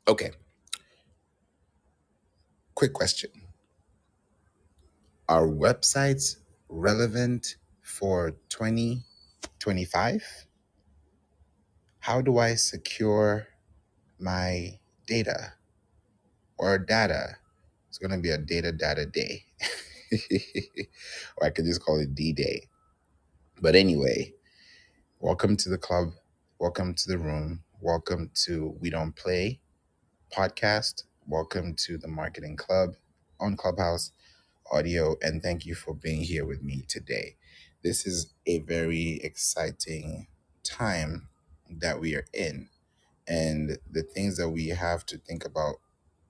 Okay, quick question. Are websites relevant for 2025? How do I secure my data or data? It's going to be a data day. Or I could just call it D Day. But anyway, welcome to the club. Welcome to the room. Welcome to We Don't Play podcast. Welcome to the Marketing Club on Clubhouse Audio. And thank you for being here with me today. This is a very exciting time that we are in. And the things that we have to think about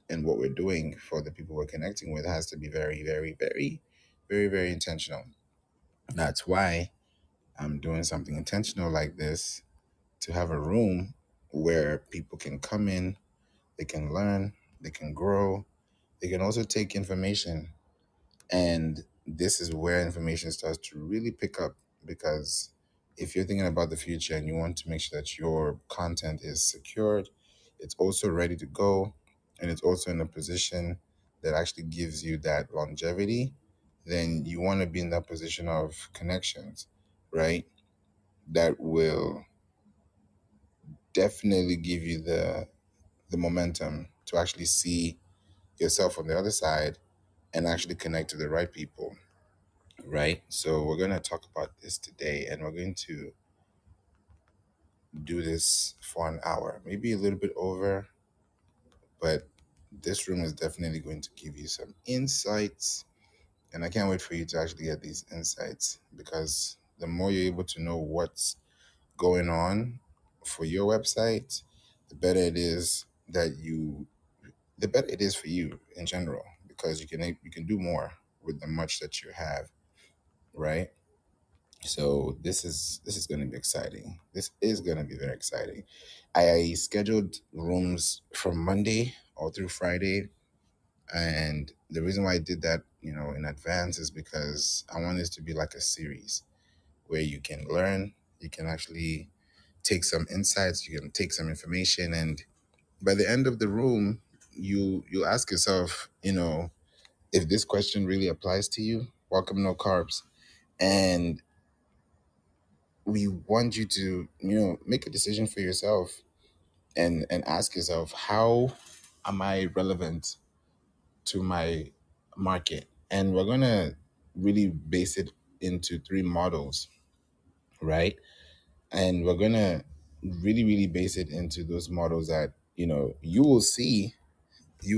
and what we're doing for the people we're connecting with has to be very, very, very, very, very intentional. That's why I'm doing something intentional like this to have a room where people can come in, they can learn, they can grow, they can also take information. And this is where information starts to really pick up because if you're thinking about the future and you want to make sure that your content is secured, it's also ready to go, and it's also in a position that actually gives you that longevity, then you want to be in that position of connections, right? That will definitely give you the momentum to actually see yourself on the other side and actually connect to the right people, right? So we're going to talk about this today, and we're going to do this for an hour, maybe a little bit over, but this room is definitely going to give you some insights, and I can't wait for you to actually get these insights because the more you're able to know what's going on for your website, the better it is that you the better it is for you in general because you can do more with the much that you have, right? So this is going to be exciting. This is going to be very exciting. I scheduled rooms from Monday all through Friday, and the reason why I did that, in advance is because I want this to be like a series where you can learn, you can actually take some insights, you can take some information, and by the end of the room, you ask yourself, if this question really applies to you. Welcome, no carbs, and we want you to make a decision for yourself and ask yourself, how am I relevant to my market? And we're going to really base it into three models, right? And we're going to really really base it into those models that you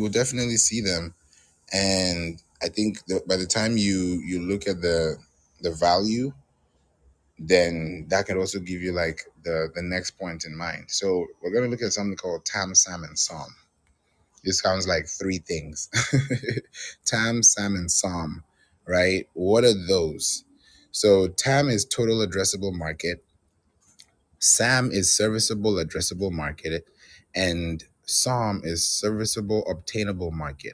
will definitely see them. And I think that by the time you look at the value, then that could also give you like the next point in mind. So we're going to look at something called Tam, Sam, and Psalm. This sounds like three things. Tam, Sam, and Psalm, right? What are those? So Tam is total addressable market. Sam is serviceable addressable market. And Psalm is serviceable obtainable market.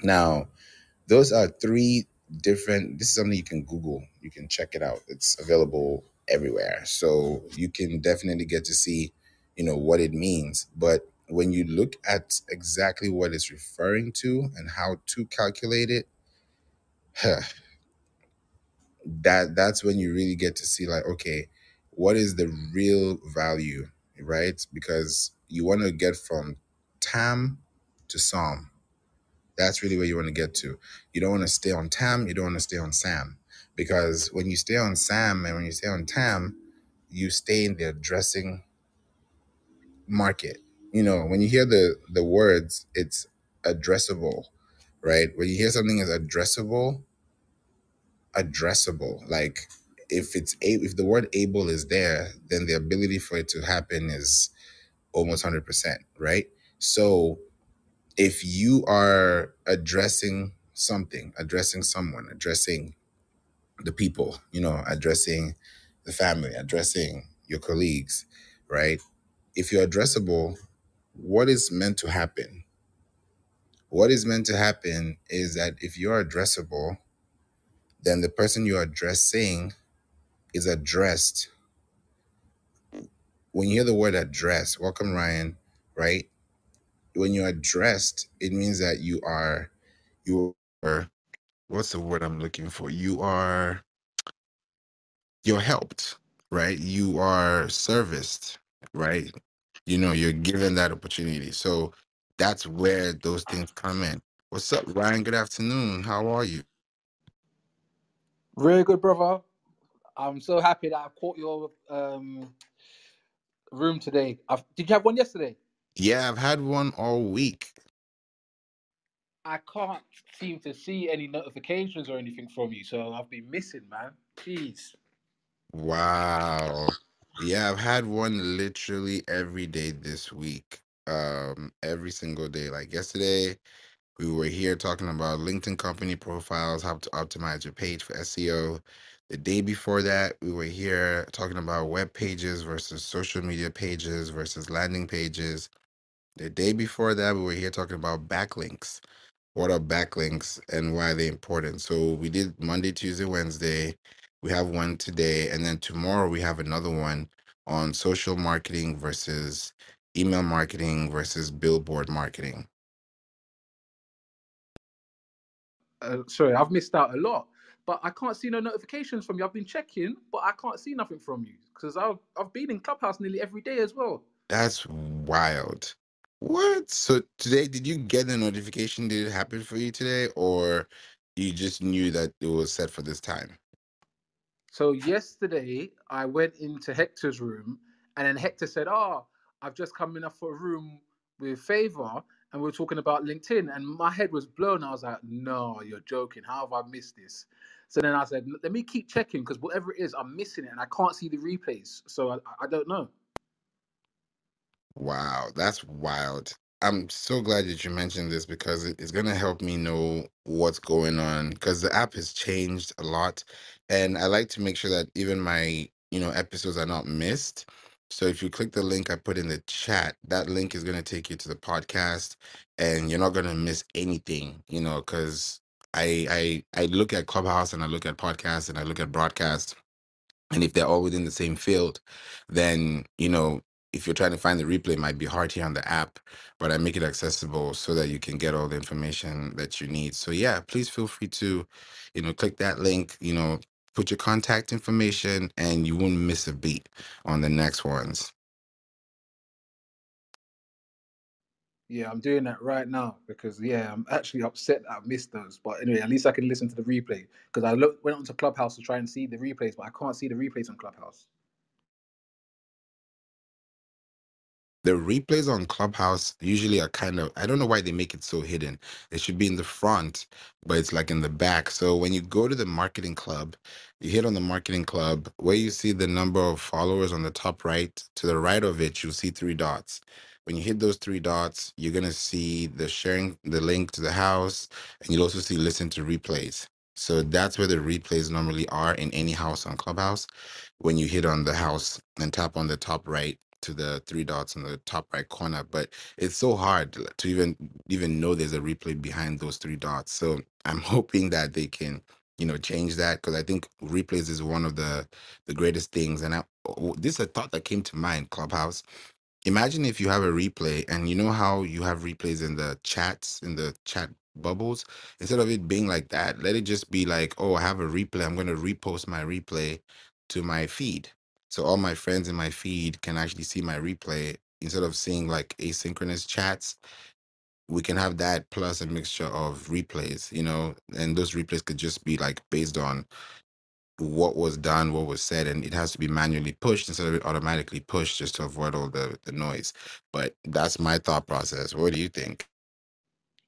Now, those are three different. This is something you can Google. You can check it out. It's available everywhere. So you can definitely get to see, what it means. But when you look at exactly what it's referring to and how to calculate it, that's when you really get to see like, okay, what is the real value, right? Because you want to get from Tam to Psalm. That's really where you want to get to. You don't want to stay on Tam. You don't want to stay on Sam. Because when you stay on Sam and when you stay on Tam, you stay in the addressing market. When you hear the words, it's addressable, right? When you hear something is addressable, like if the word able is there, then the ability for it to happen is almost 100%, right? So if you are addressing something, addressing someone, addressing the people, addressing the family, addressing your colleagues, right? If you're addressable, what is meant to happen? What is meant to happen is that if you're addressable, then the person you're addressing is addressed. When you hear the word address, welcome Ryan, right? when you are dressed, it means that you are, what's the word I'm looking for? You're helped, right? You are serviced, right? You're given that opportunity. So that's where those things come in. What's up, Ryan? Good afternoon. How are you? Very good, brother. I'm so happy that I caught your room today. Did you have one yesterday? Yeah, I've had one all week. I can't seem to see any notifications or anything from you, so I've been missing, man. Jeez. Wow. Yeah, I've had one literally every day this week. Every single day. Like yesterday, we were here talking about LinkedIn company profiles, how to optimize your page for SEO. The day before that, we were here talking about web pages versus social media pages versus landing pages. The day before that, we were here talking about backlinks. What are backlinks and why are they important? So we did Monday, Tuesday, Wednesday. We have one today, and then tomorrow we have another one on social marketing versus email marketing versus billboard marketing. Sorry, I've missed out a lot, but I can't see no notifications from you. I've been checking, but I can't see nothing from you because I've been in Clubhouse nearly every day as well. That's wild. What? So today, did you get a notification? Did it happen for you today, or you just knew that it was set for this time? So yesterday I went into Hector's room, and then Hector said, "Oh, I've just come in for a room with Favour, and we are talking about LinkedIn." And my head was blown. I was like, "No, you're joking. How have I missed this?" So then I said, "Let me keep checking because whatever it is, I'm missing it, and I can't see the replays. So I don't know." Wow, that's wild. I'm so glad that you mentioned this because it's going to help me know what's going on because the app has changed a lot. And I like to make sure that even my, episodes are not missed. So if you click the link I put in the chat, that link is going to take you to the podcast and you're not going to miss anything, because I look at Clubhouse and I look at podcasts and I look at broadcasts, and if they're all within the same field, then, if you're trying to find the replay, it might be hard here on the app, but I make it accessible so that you can get all the information that you need. So yeah, please feel free to, click that link, put your contact information and you won't miss a beat on the next ones. Yeah, I'm doing that right now because I'm actually upset that I missed those. But anyway, at least I can listen to the replay because went onto Clubhouse to try and see the replays, but I can't see the replays on Clubhouse. The replays on Clubhouse usually are kind of, I don't know why they make it so hidden. It should be in the front, but it's like in the back. So when you go to the marketing club, you hit on the marketing club where you see the number of followers on the top right. To the right of it, you'll see three dots. When you hit those three dots, you're going to see the sharing the link to the house, and you'll also see listen to replays. So that's where the replays normally are in any house on Clubhouse. When you hit on the house and tap on the top right to the three dots in the top right corner, but it's so hard to even know there's a replay behind those three dots. So I'm hoping that they can, change that because I think replays is one of the greatest things. And this is a thought that came to mind, Clubhouse. Imagine if you have a replay and you know how you have replays in the chats, in the chat bubbles. Instead of it being like that, let it just be like, oh, I have a replay. I'm going to repost my replay to my feed. So all my friends in my feed can actually see my replay instead of seeing like asynchronous chats. We can have that plus a mixture of replays, and those replays could just be like based on what was done, what was said, and it has to be manually pushed instead of it automatically pushed just to avoid all the noise. But that's my thought process. What do you think?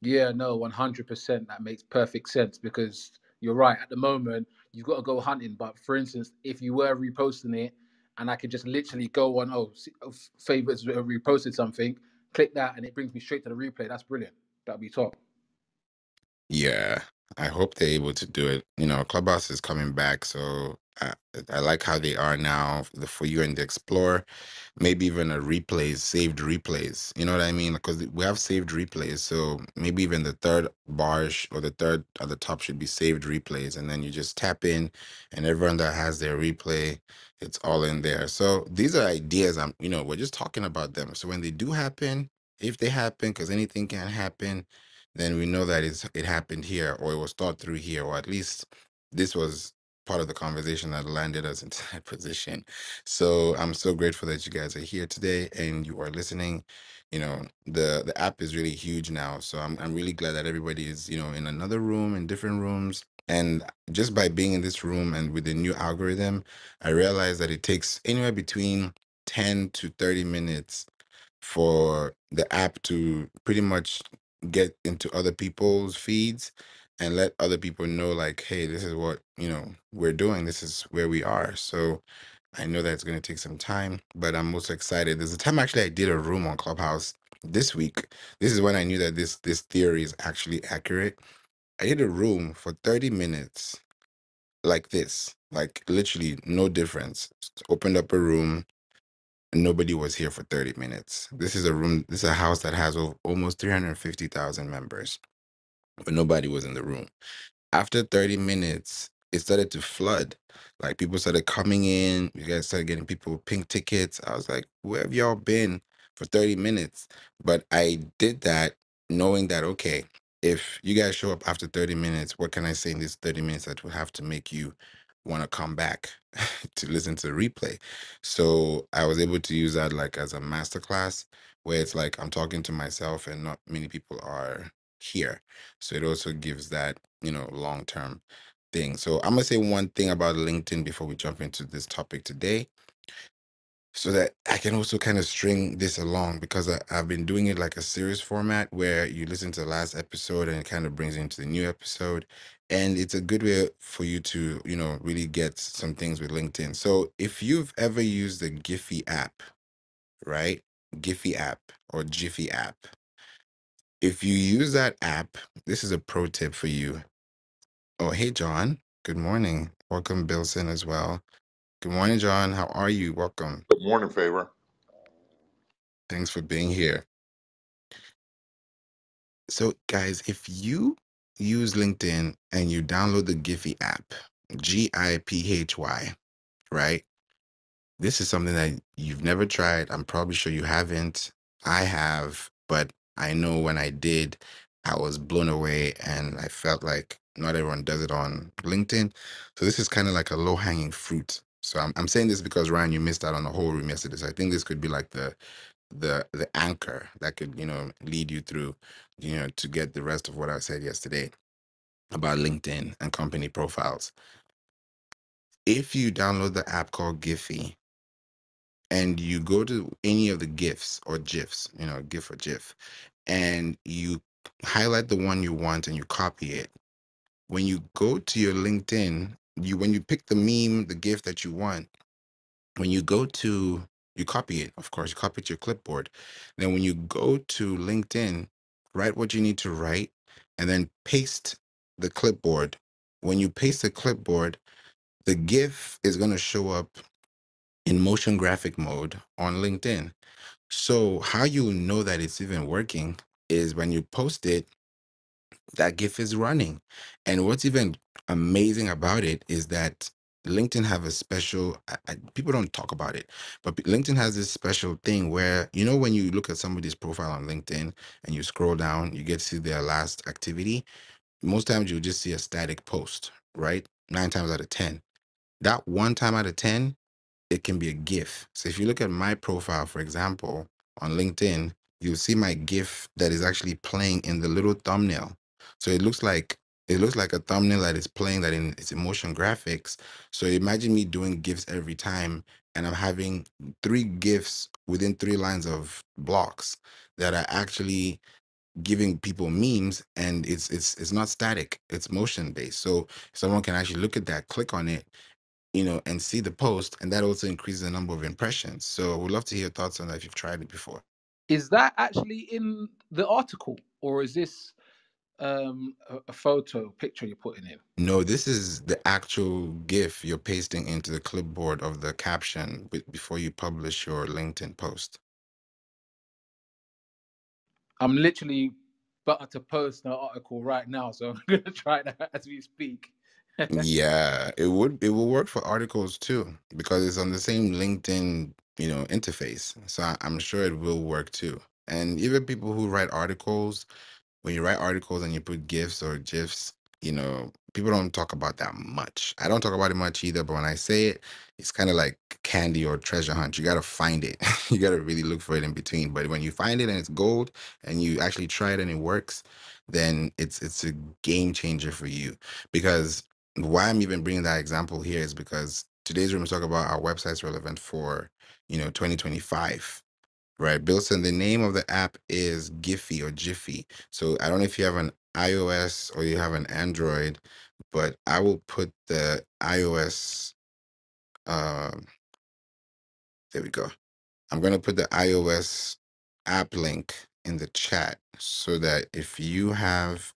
Yeah, no, 100%. That makes perfect sense because you're right. At the moment, you've got to go hunting. But for instance, if you were reposting it and I could just literally go on, favorites reposted something, click that, and it brings me straight to the replay. That's brilliant. That'd be top. Yeah, I hope they're able to do it. Clubhouse is coming back, so I like how they are now. The For You and the Explore, maybe even a replays, saved replays. You know what I mean? Because we have saved replays, so maybe even the third bar or the third at the top should be saved replays, and then you just tap in, and everyone that has their replay, it's all in there. So these are ideas. We're just talking about them. So when they do happen, if they happen, because anything can happen, then we know that it happened here, or it was thought through here, or at least this was part of the conversation that landed us into that position. So I'm so grateful that you guys are here today and you are listening. The app is really huge now, so I'm really glad that everybody is in another room, in different rooms. And just by being in this room and with the new algorithm, I realized that it takes anywhere between 10 to 30 minutes for the app to pretty much get into other people's feeds and let other people know, like, hey, this is what we're doing, this is where we are. So I know that it's going to take some time, but I'm also excited. There's a time actually I did a room on Clubhouse this week. This is when I knew that this theory is actually accurate. I did a room for 30 minutes like this, like literally no difference. Opened up a room, nobody was here for 30 minutes. This is a house that has almost 350,000 members, but nobody was in the room. After 30 minutes, it started to flood. Like people started coming in. You guys started getting people with pink tickets. I was like, where have y'all been for 30 minutes? But I did that knowing that, okay, if you guys show up after 30 minutes, what can I say in these 30 minutes that will have to make you want to come back to listen to the replay? So I was able to use that like as a masterclass where it's like I'm talking to myself and not many people are here. So it also gives that long term thing. So I'm gonna say one thing about LinkedIn before we jump into this topic today, so that I can also kind of string this along, because I've been doing it like a series format where you listen to the last episode and it kind of brings you into the new episode. And it's a good way for you to, really get some things with LinkedIn. So if you've ever used the Giphy app, right? Giphy app or Jiffy app. If you use that app, this is a pro tip for you. Oh, hey, John. Good morning. Welcome, Bilson, as well. Good morning, John. How are you? Welcome. Good morning, Favour. Thanks for being here. So, guys, if you use LinkedIn and you download the Giphy app, Giphy, right? This is something that you've never tried. I'm probably sure you haven't. I have, but I know when I did, I was blown away and I felt like not everyone does it on LinkedIn. So this is kind of like a low-hanging fruit. So I'm saying this because Ryan, you missed out on the whole room yesterday. So I think this could be like the anchor that could, lead you through, to get the rest of what I said yesterday about LinkedIn and company profiles. If you download the app called Giphy, and you go to any of the GIFs or GIFs, GIF or GIF, and you highlight the one you want and you copy it. When you go to your LinkedIn, when you pick the meme, the GIF that you want, when you go to, you copy it, of course, you copy it to your clipboard. Then when you go to LinkedIn, write what you need to write and then paste the clipboard. When you paste the clipboard, the GIF is going to show up in motion graphic mode on LinkedIn. So how you know that it's even working is when you post it, that GIF is running. And what's even amazing about it is that LinkedIn have a special, people don't talk about it, but LinkedIn has this special thing where, when you look at somebody's profile on LinkedIn and you scroll down, you get to see their last activity. Most times you'll just see a static post, right? 9 times out of 10. That 1 time out of 10, it can be a GIF. So if you look at my profile, for example, on LinkedIn, you'll see my GIF that is actually playing in the little thumbnail. So it looks like a thumbnail that is playing that in its motion graphics. So imagine me doing GIFs every time, and I'm having 3 GIFs within 3 lines of blocks that are actually giving people memes, and it's not static, it's motion based. So someone can actually look at that, click on it, and see the post, and that also increases the number of impressions. So we'd love to hear your thoughts on that if you've tried it before. Is that actually in the article, or is this a photo picture you're putting in? No, this is the actual GIF you're pasting into the clipboard of the caption before you publish your LinkedIn post. I'm literally about to post an article right now, so I'm gonna try that as we speak. Yeah, it will work for articles too, because it's on the same LinkedIn, interface. So I'm sure it will work too. And even people who write articles, when you write articles and you put gifs or gifs, people don't talk about that much. I don't talk about it much either, but when I say it, it's kind of like candy or treasure hunt. You got to find it. You got to really look for it in between. But when you find it and it's gold and you actually try it and it works, then it's a game changer for you. Because why I'm even bringing that example here is because today's room is talking about our websites relevant for, 2025. Right, Bilson, the name of the app is Giphy or Jiffy. So I don't know if you have an iOS or you have an Android, but I will put the iOS, um, there we go. I'm going to put the iOS app link in the chat so that if you have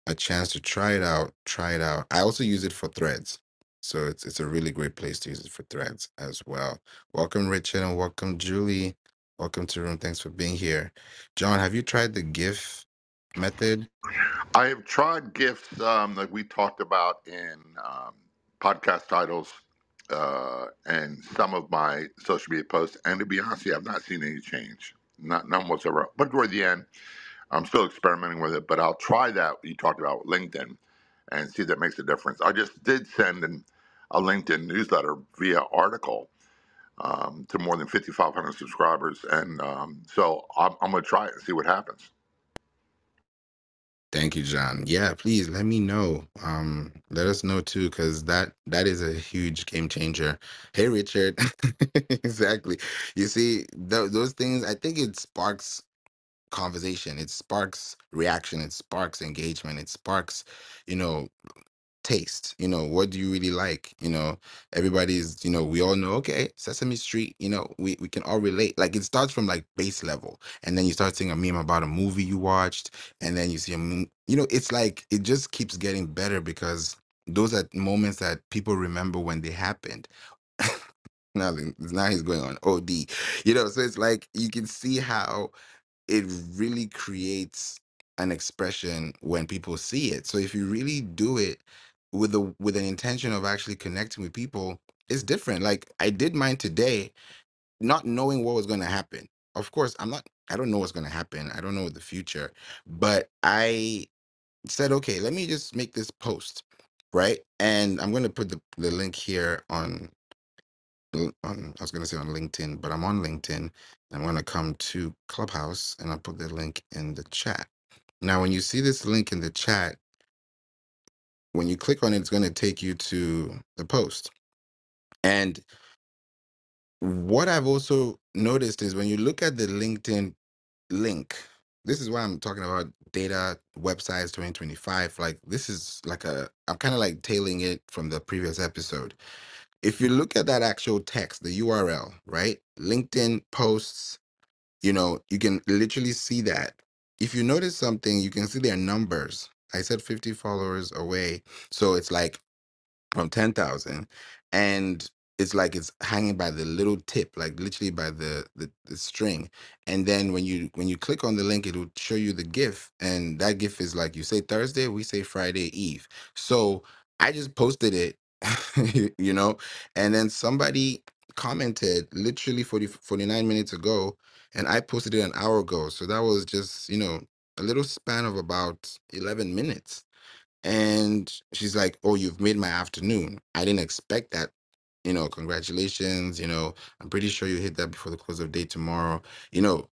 a chance to try it out, try it out. I also use it for threads. So it's a really great place to use it for threads as well. Welcome, Richard, and welcome, Julie. Welcome to the room. Thanks for being here. John, have you tried the GIF method? I have tried gifts like we talked about in podcast titles and some of my social media posts, and to be honest, with you, I've not seen any change, none whatsoever. But toward the end, I'm still experimenting with it, but I'll try that you talked about with LinkedIn and see if that makes a difference. I just did send a LinkedIn newsletter via article to more than 5,500 subscribers, and so I'm going to try it and see what happens. Thank you, John. Yeah, please let me know. Let us know too, because that is a huge game changer. Hey, Richard. Exactly. You see, those things, I think it sparks conversation, it sparks reaction, it sparks engagement, it sparks, you know taste. What do you really like? Everybody's, we all know, okay, Sesame Street, we can all relate. Like, it starts from like base level, and then you start seeing a meme about a movie you watched, and then you see it's like it just keeps getting better because those are moments that people remember when they happened. Now he's going on OD. So it's like you can see how it really creates an expression when people see it. So if you really do it with an intention of actually connecting with people, it's different. Like, I did mine today, not knowing what was going to happen. Of course, I don't know what's going to happen. I don't know the future, but I said, okay, let me just make this post, right? And I'm going to put the link here I was going to say on LinkedIn, but I'm on LinkedIn. I'm going to come to Clubhouse and I'll put the link in the chat. Now, when you see this link in the chat, when you click on it, it's going to take you to the post. And what I've also noticed is when you look at the LinkedIn link, this is why I'm talking about data websites 2025. Like, this is like I'm kind of like tailing it from the previous episode. If you look at that actual text, the URL, right? LinkedIn posts, you can literally see that. If you notice something, you can see their numbers. I said 50 followers away. So it's like from 10,000, and it's like it's hanging by the little tip, like literally by the string. And then when you click on the link, it will show you the GIF, and that GIF is like, you say Thursday, we say Friday Eve. So I just posted it, you know, and then somebody commented literally 49 minutes ago, and I posted it an hour ago. So that was just, a little span of about 11 minutes. And she's like, "Oh, you've made my afternoon. I didn't expect that. Congratulations. I'm pretty sure you hit that before the close of day tomorrow."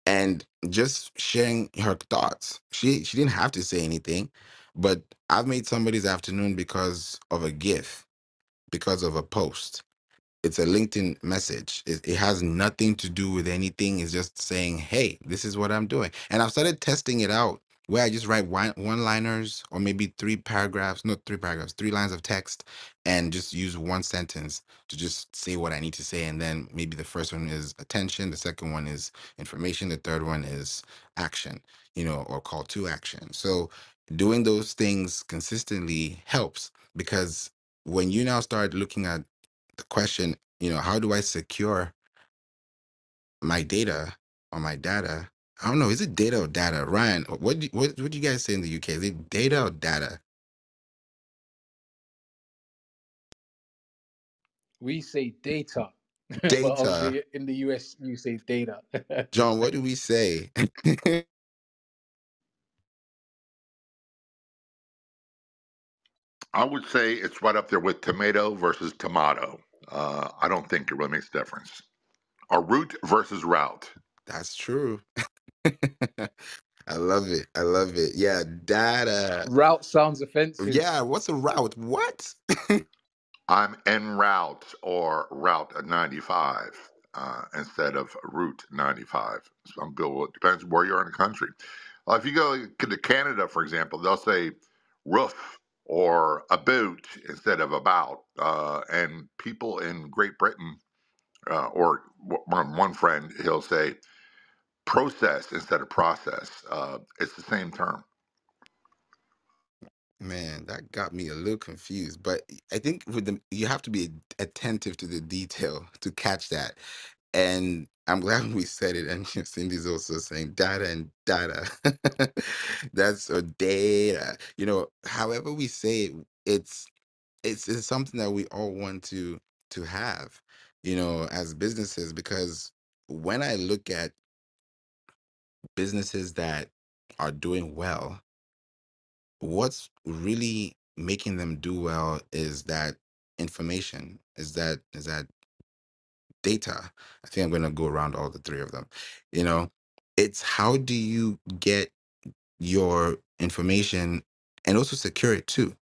And just sharing her thoughts. She didn't have to say anything, but I've made somebody's afternoon because of a GIF, because of a post. It's a LinkedIn message. It has nothing to do with anything. It's just saying, hey, this is what I'm doing. And I've started testing it out where I just write one-liners or maybe three paragraphs, not three paragraphs, three lines of text, and just use one sentence to just say what I need to say. And then maybe the first one is attention, the second one is information, the third one is action, or call to action. So doing those things consistently helps, because when you now start looking at the question, how do I secure my data or my data? I don't know. Is it data or data? Ryan, what do you guys say in the UK? Is it data or data? We say data. Well, Data. obviously in the US you say data. John, what do we say? I would say it's right up there with tomato versus tomato. I don't think it really makes a difference. Or root versus route. That's true. I love it. I love it. Yeah, data. Route sounds offensive. Yeah, what's a route? What? I'm en route or route 95 instead of route 95. Some people, it depends where you are in the country. If you go to Canada, for example, they'll say roof or about instead of about. And people in Great Britain, or one friend, he'll say process instead of process. It's the same term. Man, that got me a little confused. But I think with the you have to be attentive to the detail to catch that. And I'm glad we said it. And Cindy's also saying data and data. That's a data. However we say it, it's something that we all want to have, as businesses, because when I look at businesses that are doing well, what's really making them do well is that information, is that data. I think I'm going to go around all the three of them. you know it's how do you get your information and also secure it too,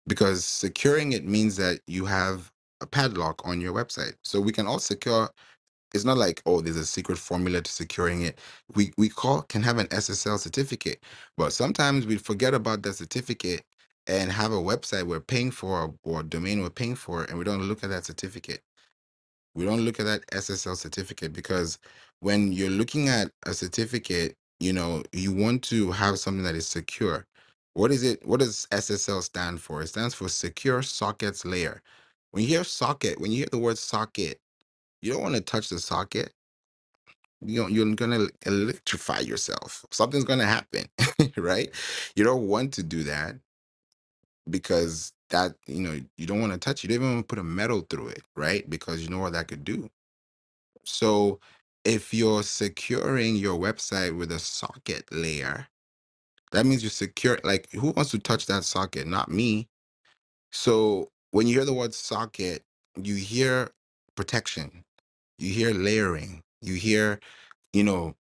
because securing it means that you have a padlock on your website, so we can all secure. It's not like, oh, there's a secret formula to securing it. We can have an SSL certificate, but sometimes we forget about that certificate and have a website we're paying for, or a domain we're paying for, and we don't look at that certificate. We don't look at that SSL certificate, because when you're looking at a certificate, you want to have something that is secure. What is it? What does SSL stand for? It stands for Secure Sockets Layer. When you hear the word socket, you don't want to touch the socket. You're gonna electrify yourself. Something's gonna happen, right? You don't want to do that, because that you don't want to touch. You don't even want to put a metal through it, right? Because you know what that could do. So if you're securing your website with a socket layer, that means you secure. Like, who wants to touch that socket? Not me. So when you hear the word socket, you hear protection, you hear layering, you hear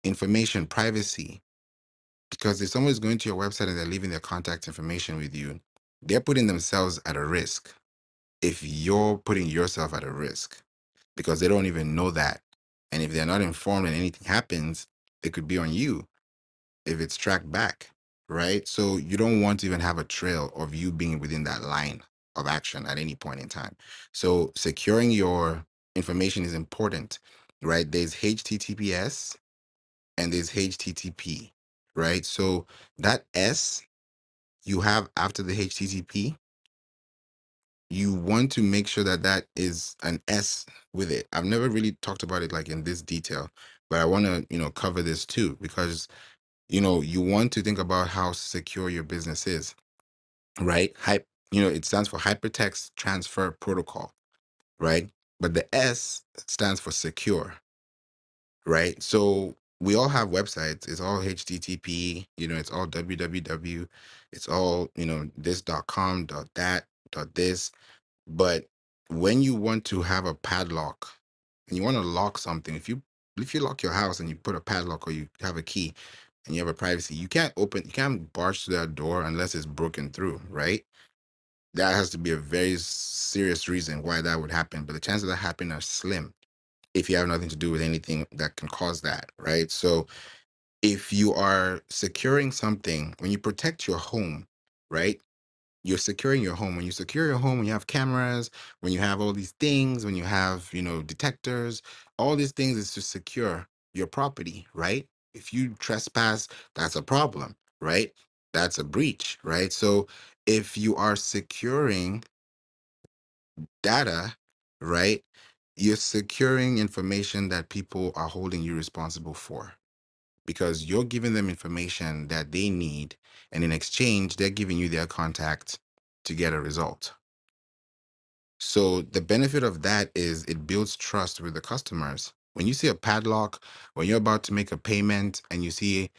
information privacy. Because if someone is going to your website and they're leaving their contact information with you, they're putting themselves at a risk. If you're putting yourself at a risk, because they don't even know that. And if they're not informed and anything happens, it could be on you if it's tracked back, right? So you don't want to even have a trail of you being within that line of action at any point in time. So securing your information is important, right? There's HTTPS and there's HTTP, right? So that S you have after the HTTP, you want to make sure that that is an S with it. I've never really talked about it like in this detail, but I want to, cover this too, because, you want to think about how secure your business is, right? It stands for Hypertext Transfer Protocol, right? But the S stands for secure, right? So we all have websites. It's all HTTP, it's all www, it's all, this.com, .that, .this. But when you want to have a padlock and you want to lock something, if you lock your house and you put a padlock, or you have a key and you have a privacy, you can't barge to that door unless it's broken through, right? That has to be a very serious reason why that would happen. But the chances of that happening are slim if you have nothing to do with anything that can cause that, right? So if you are securing something, when you protect your home, right? You're securing your home. When you secure your home, when you have cameras, when you have all these things, when you have, detectors, all these things is to secure your property, right? If you trespass, that's a problem, right? That's a breach, right? So if you are securing data, right, you're securing information that people are holding you responsible for, because you're giving them information that they need, and in exchange they're giving you their contact to get a result. So the benefit of that is it builds trust with the customers. When you see a padlock, when you're about to make a payment and you see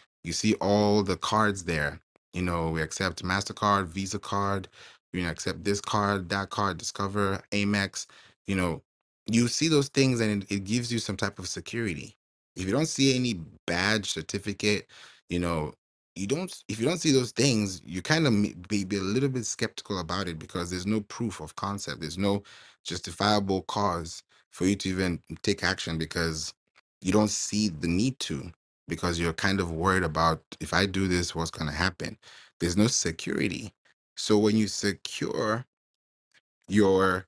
all the cards there, we accept MasterCard, Visa card, accept this card, that card, Discover, Amex, you know, you see those things and it gives you some type of security. If you don't see any badge, certificate, you know, you don't if you don't see those things, you kind of be a little bit skeptical about it because there's no proof of concept. There's no justifiable cause for you to even take action because you don't see the need to, because you're kind of worried about, if I do this, what's going to happen. There's no security. So when you secure your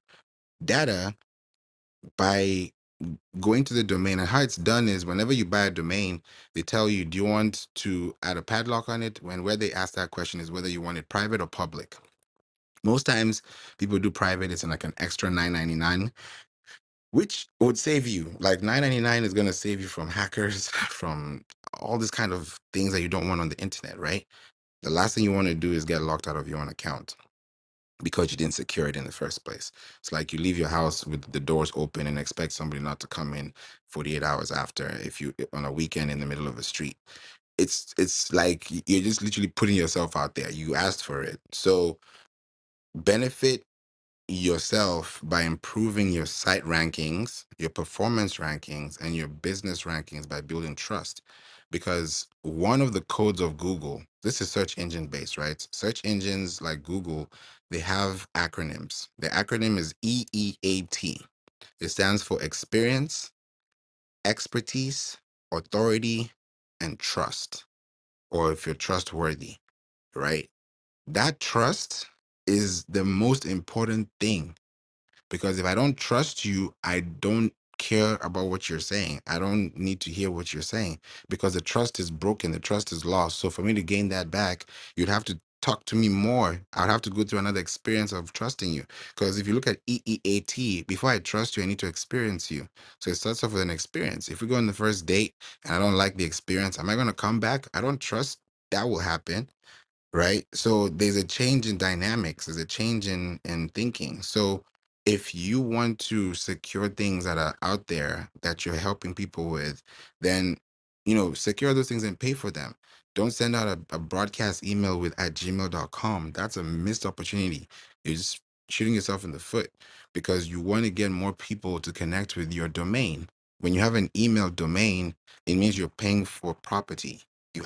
data by going to the domain, and how it's done is whenever you buy a domain, they tell you, do you want to add a padlock on it? When where they ask that question is whether you want it private or public. Most times people do private, it's in like an extra 9.99, which would save you. Like 9.99 is gonna save you from hackers, from all this kind of things that you don't want on the internet, right? The last thing you want to do is get locked out of your own account because you didn't secure it in the first place. It's like you leave your house with the doors open and expect somebody not to come in 48 hours after, if you on a weekend in the middle of a street. It's like you're just literally putting yourself out there. You asked for it. So benefit yourself by improving your site rankings, your performance rankings, and your business rankings by building trust. Because one of the codes of Google, this is search engine based, right? Search engines like Google, they have acronyms. The acronym is EEAT. It stands for experience, expertise, authority, and trust, or if you're trustworthy, right? That trust is the most important thing, because if I don't trust you, I don't care about what you're saying. I don't need to hear what you're saying because the trust is broken, the trust is lost. So for me to gain that back, you'd have to talk to me more. I'd have to go through another experience of trusting you. Because if you look at EEAT, before I trust you, I need to experience you. So it starts off with an experience. If we go on the first date and I don't like the experience, am I going to come back? I don't trust that will happen, right? So there's a change in dynamics, there's a change in thinking. So if you want to secure things that are out there that you're helping people with, then secure those things and pay for them. Don't send out a broadcast email with @gmail.com. That's a missed opportunity. You're just shooting yourself in the foot because you want to get more people to connect with your domain. When you have an email domain, it means you're paying for property. If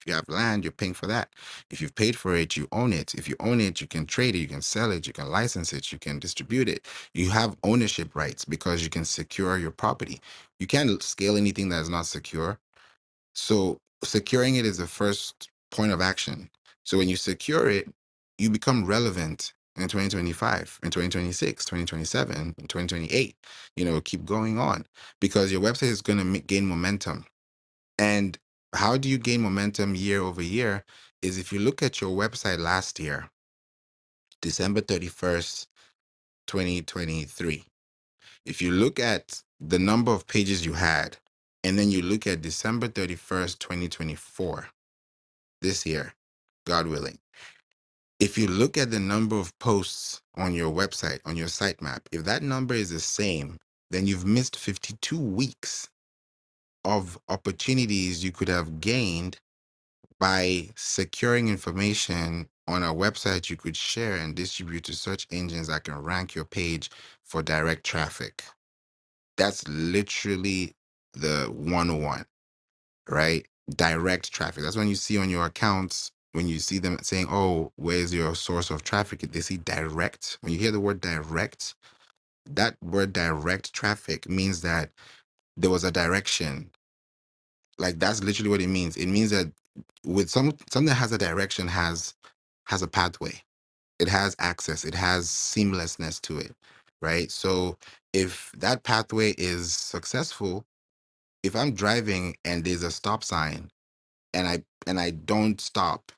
you have land, you're paying for that. If you've paid for it, you own it. If you own it, you can trade it, you can sell it, you can license it, you can distribute it. You have ownership rights because you can secure your property. You can't scale anything that is not secure. So securing it is the first point of action. So when you secure it, you become relevant in 2025, in 2026, 2027, in 2028. Keep going on because your website is going to gain momentum. And how do you gain momentum year over year? Is if you look at your website last year, December 31st, 2023. If you look at the number of pages you had, and then you look at December 31st, 2024, this year, God willing. If you look at the number of posts on your website, on your sitemap, if that number is the same, then you've missed 52 weeks of opportunities you could have gained by securing information on a website you could share and distribute to search engines that can rank your page for direct traffic. That's literally the 101, right? Direct traffic. That's when you see on your accounts, when you see them saying, oh, where's your source of traffic? They see direct. When you hear the word direct, that word direct traffic means that there was a direction. Like that's literally what it means. It means that with something that has a direction has a pathway. It has access. It has seamlessness to it, right? So if that pathway is successful, if I'm driving and there's a stop sign and I don't stop,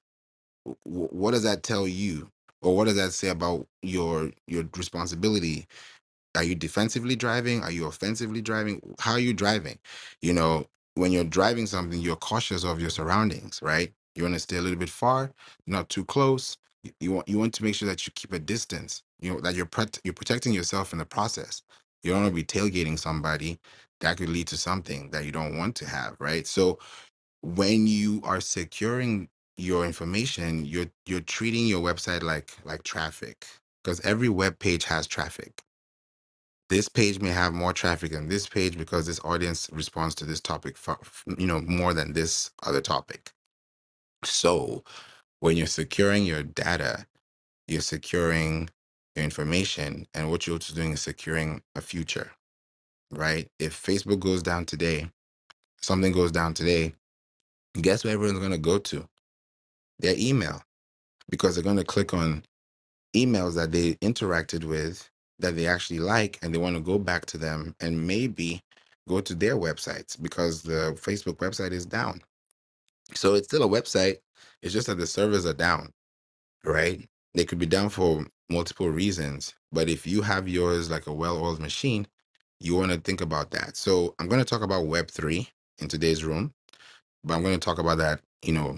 what does that tell you? Or what does that say about your responsibility? Are you defensively driving? Are you offensively driving? How are you driving? When you're driving something, you're cautious of your surroundings, right? You want to stay a little bit far, not too close. You want to make sure that you keep a distance. That you're protecting yourself in the process. You don't want to be tailgating somebody that could lead to something that you don't want to have, right? So when you are securing your information, you're treating your website like traffic, because every web page has traffic. This page may have more traffic than this page because this audience responds to this topic more than this other topic. So when you're securing your data, you're securing your information, and what you're also doing is securing a future, right? If Facebook goes down today, something goes down today, guess where everyone's going to go to? Their email, because they're going to click on emails that they interacted with, that they actually like, and they want to go back to them and maybe go to their websites because the Facebook website is down. So it's still a website. It's just that the servers are down, right? They could be down for multiple reasons, but if you have yours like a well-oiled machine, you want to think about that. So I'm going to talk about Web3 in today's room, but I'm going to talk about that,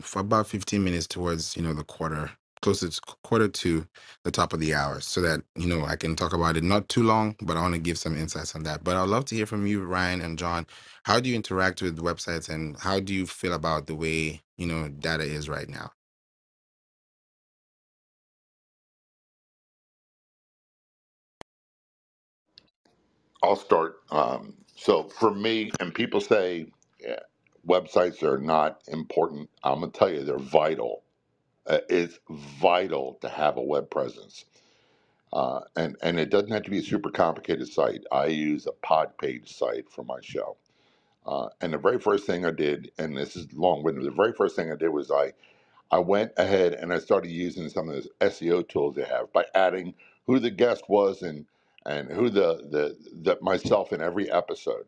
for about 15 minutes towards, the closest quarter to the top of the hour, so that, I can talk about it not too long, but I want to give some insights on that. But I'd love to hear from you, Ryan and John. How do you interact with websites, and how do you feel about the way, data is right now? I'll start. So for me, and people say websites are not important. I'm gonna tell you they're vital. It's vital to have a web presence, and it doesn't have to be a super complicated site. I use a pod page site for my show, and the very first thing I did, and this is long-winded, the very first thing I did was I went ahead and I started using some of those SEO tools they have by adding who the guest was and who the myself in every episode.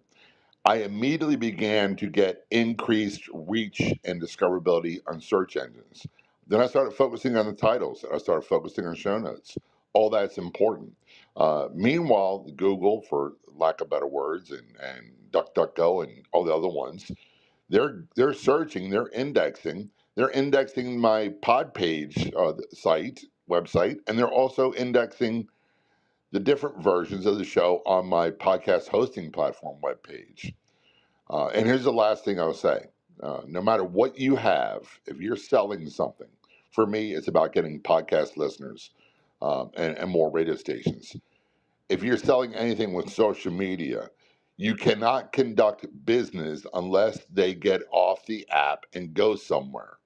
I immediately began to get increased reach and discoverability on search engines. Then I started focusing on the titles. I started focusing on show notes. All that's important. Meanwhile, Google, for lack of better words, and DuckDuckGo and all the other ones, they're searching, they're indexing my pod page site website, and they're also indexing the different versions of the show on my podcast hosting platform webpage. And here's the last thing I'll say: no matter what you have, if you're selling something, for me, it's about getting podcast listeners and more radio stations. If you're selling anything with social media, you cannot conduct business unless they get off the app and go somewhere.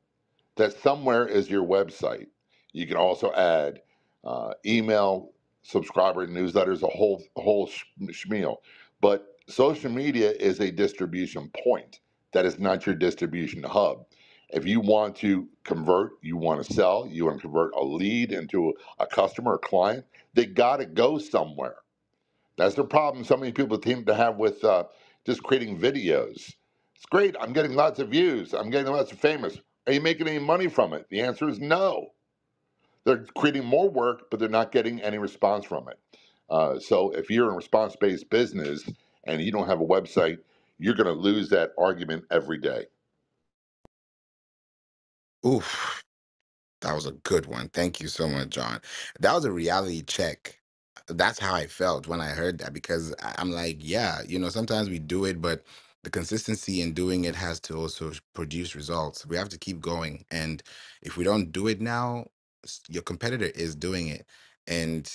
That somewhere is your website. You can also add email, subscriber newsletters, a whole schmeal. But social media is a distribution point. That is not your distribution hub. If you want to convert, you want to sell, you want to convert a lead into a customer or client, they got to go somewhere. That's the problem so many people seem to have with just creating videos. It's great. I'm getting lots of views. I'm getting lots of famous. Are you making any money from it? The answer is no. They're creating more work, but they're not getting any response from it. So if you're in a response-based business and you don't have a website, you're going to lose that argument every day. Oof. That was a good one. Thank you so much, John. That was a reality check. That's how I felt when I heard that, because I'm like, yeah, sometimes we do it, but the consistency in doing it has to also produce results. We have to keep going. And if we don't do it now, your competitor is doing it. And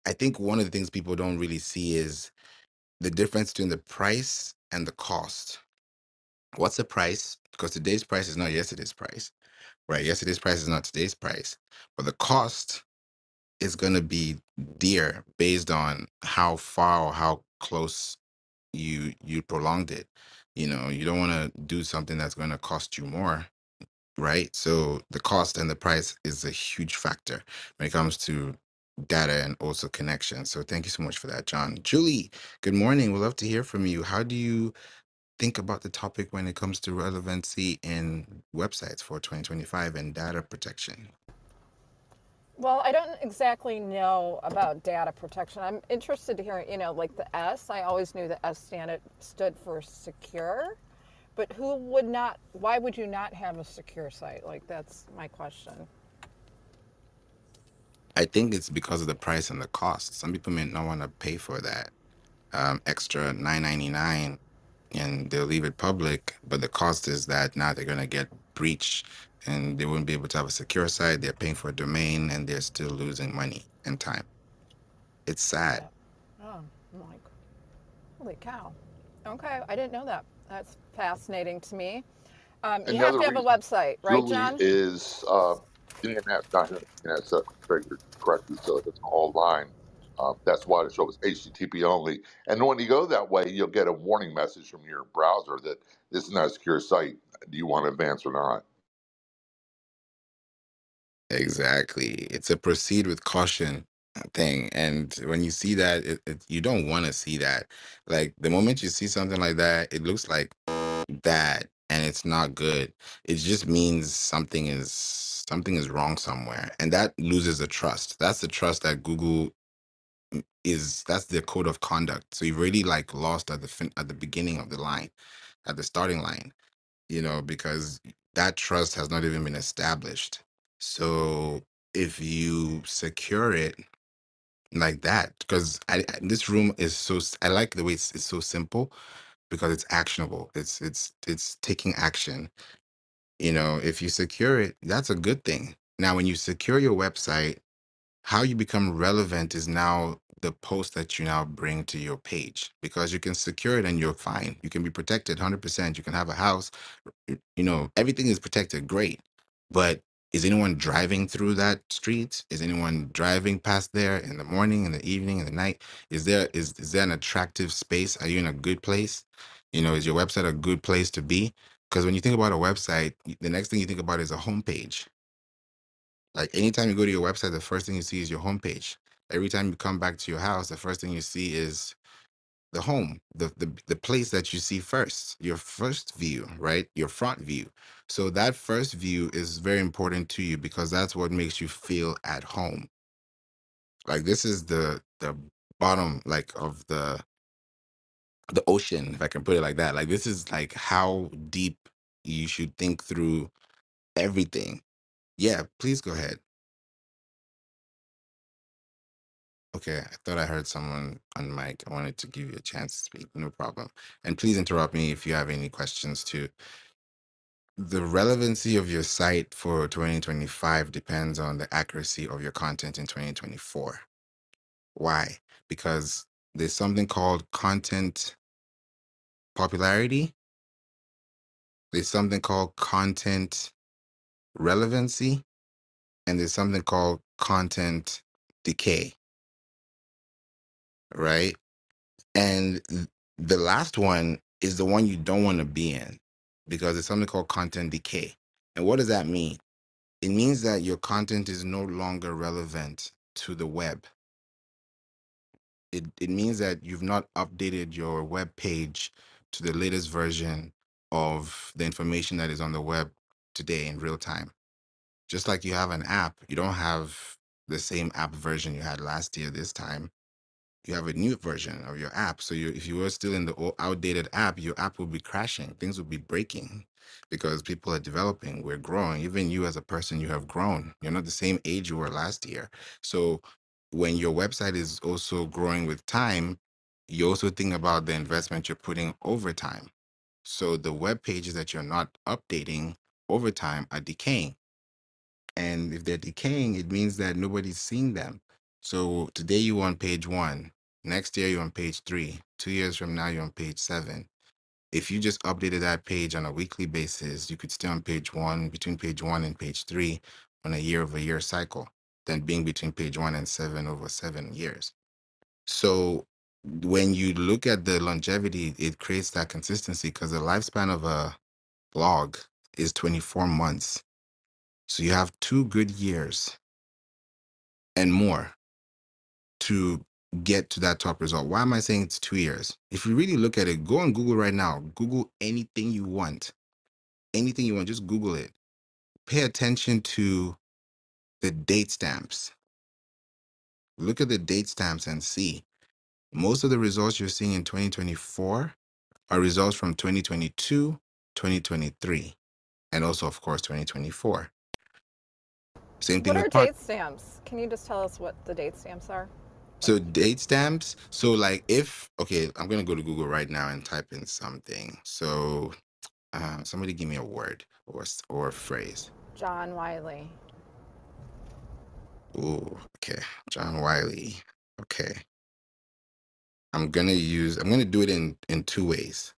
I think one of the things people don't really see is the difference between the price and the cost. What's the price? Because today's price is not yesterday's price, right? Yesterday's price is not today's price. But the cost is going to be dear based on how far or how close you prolonged it. You don't want to do something that's going to cost you more, right? So the cost and the price is a huge factor when it comes to data and also connection. So thank you so much for that, John. Julie, good morning. We'd love to hear from you. How do you think about the topic when it comes to relevancy in websites for 2025 and data protection? Well, I don't exactly know about data protection. I'm interested to hear, like the S. I always knew the S stood for secure, but why would you not have a secure site? Like, that's my question. I think it's because of the price and the cost. Some people may not want to pay for that extra 9.99, and they'll leave it public. But the cost is that now they're gonna get breached, and they won't be able to have a secure site. They're paying for a domain, and they're still losing money and time. It's sad. Yeah. Oh, I'm like, holy cow. Okay, I didn't know that. That's fascinating to me. You And the have other to have a reason, website, right, Julie, John? is DNS, not having DNS configured correctly so it doesn't all line. That's why the show is HTTP only. And when you go that way, you'll get a warning message from your browser that this is not a secure site. Do you want to advance or not? Exactly. It's a proceed with caution thing. And when you see that, you don't want to see that. Like the moment you see something like that, it looks like bad and it's not good. It just means something is wrong somewhere. And that loses the trust. That's the trust that Google that's their code of conduct. So you've already like lost at the beginning of the line, at the starting line, because that trust has not even been established. So if you secure it like that, because this room is I like the way it's so simple because it's actionable. It's taking action. If you secure it, that's a good thing. Now, when you secure your website, how you become relevant is now the post that you now bring to your page, because you can secure it and you're fine. You can be protected 100%. You can have a house, everything is protected. Great. But is anyone driving through that street? Is anyone driving past there in the morning, in the evening, in the night? Is there an attractive space? Are you in a good place? Is your website a good place to be? Because when you think about a website, the next thing you think about is a homepage. Like anytime you go to your website, the first thing you see is your homepage. Every time you come back to your house, the first thing you see is the home, the place that you see first, your first view, right? Your front view. So that first view is very important to you because that's what makes you feel at home. Like this is the bottom, like, of the ocean, if I can put it like that. Like this is like how deep you should think through everything. Yeah, please go ahead. Okay, I thought I heard someone on mic. I wanted to give you a chance to speak. No problem. And please interrupt me if you have any questions too. The relevancy of your site for 2025 depends on the accuracy of your content in 2024. Why? Because there's something called content popularity, there's something called content relevancy, and there's something called content decay, right? And the last one is the one you don't want to be in because it's something called content decay. And what does that mean? It means that your content is no longer relevant to the web. It means that you've not updated your web page to the latest version of the information that is on the web today in real time. Just like you have an app, you don't have the same app version you had last year this time. You have a new version of your app. So if you were still in the outdated app, your app will be crashing. Things will be breaking because people are developing. We're growing. Even you as a person, you have grown. You're not the same age you were last year. So when your website is also growing with time, you also think about the investment you're putting over time. So the web pages that you're not updating over time are decaying. And if they're decaying, it means that nobody's seeing them. So today you're on page 1. Next year you're on page 3. 2 years from now you're on page 7. If you just updated that page on a weekly basis, you could stay on page 1, between page 1 and page 3 on a year-over-year cycle, than being between page 1 and 7 over 7 years. So when you look at the longevity, it creates that consistency because the lifespan of a blog is 24 months. So you have 2 good years and more to get to that top result. Why am I saying it's 2 years? If you really look at it, go on Google right now. Google anything you want. Anything you want, just Google it. Pay attention to the date stamps. Look at the date stamps and see. Most of the results you're seeing in 2024 are results from 2022, 2023, and also, of course, 2024. Same thing What are with pod. date stamps? Can you just tell us what the date stamps are? So date stamps. So like if okay, I'm gonna go to Google right now and type in something. So somebody give me a word or a phrase. John Wiley. Ooh, okay. John Wiley. Okay. I'm gonna do it in two ways.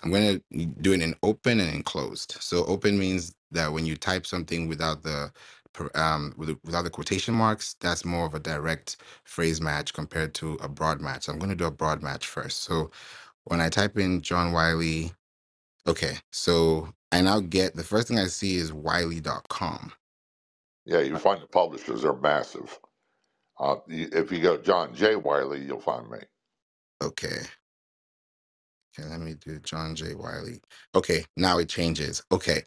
I'm gonna do it in open and in closed. So open means that when you type something without the without the quotation marks, that's more of a direct phrase match compared to a broad match. So I'm gonna do a broad match first. So when I type in John Wiley, okay, so I now get the first thing I see is Wiley.com. Yeah, you find the publishers are massive. If you go John J. Wiley, you'll find me. Okay. Okay, let me do John J. Wiley. Okay, now it changes. Okay.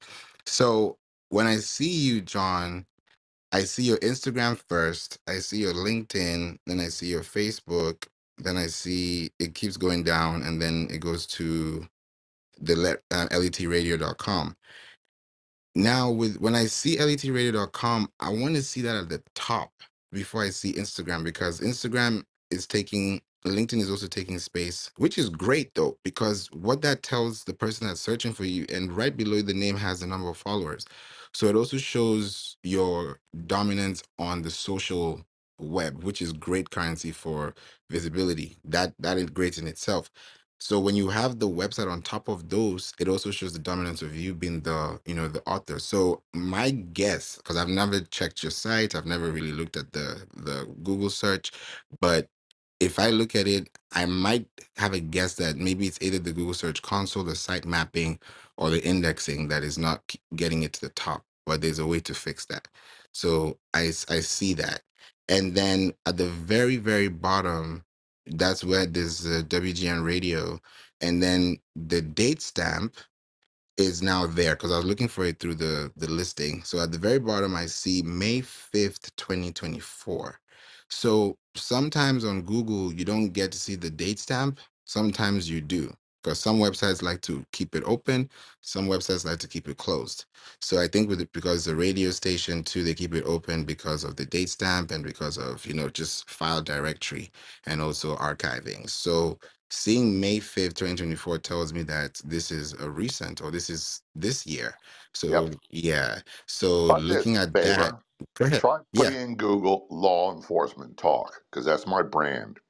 So when I see you, John, I see your Instagram first, I see your LinkedIn, then I see your Facebook, then I see it keeps going down, and then it goes to the letradio.com. Now, with when I see letradio.com, I want to see that at the top before I see Instagram because Instagram is taking, LinkedIn is also taking space, which is great though, because what that tells the person that's searching for you, and right below the name has the number of followers. So it also shows your dominance on the social web, which is great currency for visibility. That is great in itself. So when you have the website on top of those, it also shows the dominance of you being the, the author. So my guess, because I've never checked your site, I've never really looked at the Google search, but if I look at it, I might have a guess that maybe it's either the Google Search Console, the site mapping, or the indexing that is not getting it to the top. But there's a way to fix that. So I see that. And then at the very, very bottom, that's where there's WGN radio. And then the date stamp is now there because I was looking for it through the listing. So at the very bottom, I see May 5th, 2024. So sometimes on Google, you don't get to see the date stamp. Sometimes you do because some websites like to keep it open. Some websites like to keep it closed. So I think with it, because the radio station too, they keep it open because of the date stamp and because of, just file directory and also archiving. So seeing May 5th, 2024 tells me that this is a recent or this is this year. So Yep. yeah. So Try this looking at that, favor. go ahead. Try Yeah. putting in Google law enforcement talk because that's my brand.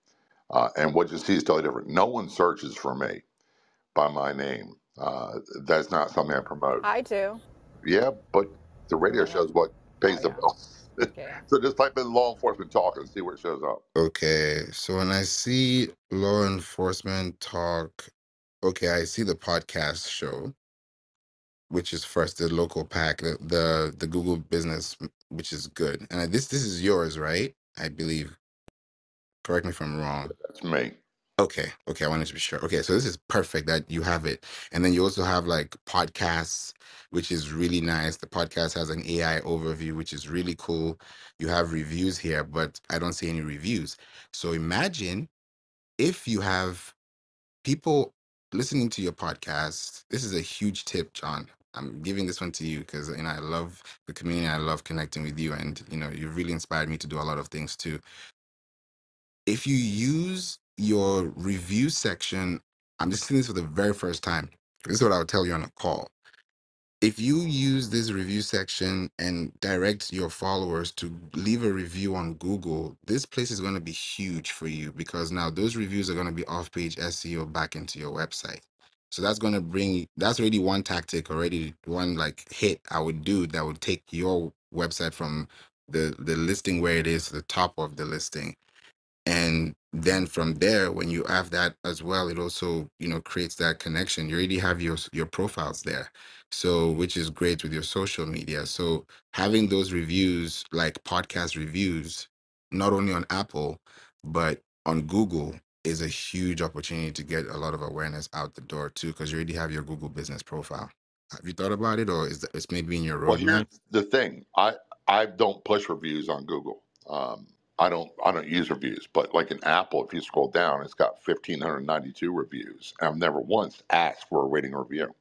And what you see is totally different. No one searches for me by my name. That's not something I promote. I do. Yeah, but the radio Yeah. shows what Oh pays the yeah. bill. Yeah. So just type in law enforcement talk and see where it shows up. Okay. So when I see law enforcement talk, okay, I see the podcast show, which is first the local pack, the Google business, which is good. And this is yours, right? I believe. Correct me if I'm wrong. That's me. Okay, I wanted to be sure. Okay, so this is perfect that you have it. And then you also have like podcasts, which is really nice. The podcast has an AI overview, which is really cool. You have reviews here, but I don't see any reviews. So imagine if you have people listening to your podcast. This is a huge tip, John. I'm giving this one to you because I love the community. I love connecting with you, and you've really inspired me to do a lot of things too. If you use your review section, I'm just saying this for the very first time. This is what I would tell you on a call. If you use this review section and direct your followers to leave a review on Google, this place is going to be huge for you because now those reviews are going to be off page SEO back into your website. So that's going to that's already one tactic, already one like hit I would do that would take your website from the listing where it is to the top of the listing. And then from there, when you have that as well, it also creates that connection. You already have your profiles there, so which is great with your social media. So having those reviews, like podcast reviews, not only on Apple but on Google, is a huge opportunity to get a lot of awareness out the door too, because you already have your Google business profile. Have you thought about it, or is that it's maybe in your Well, here's roadmap? the thing. I don't push reviews on Google. I don't use reviews, but like in Apple, if you scroll down, it's got 1,592 reviews. And I've never once asked for a rating or review,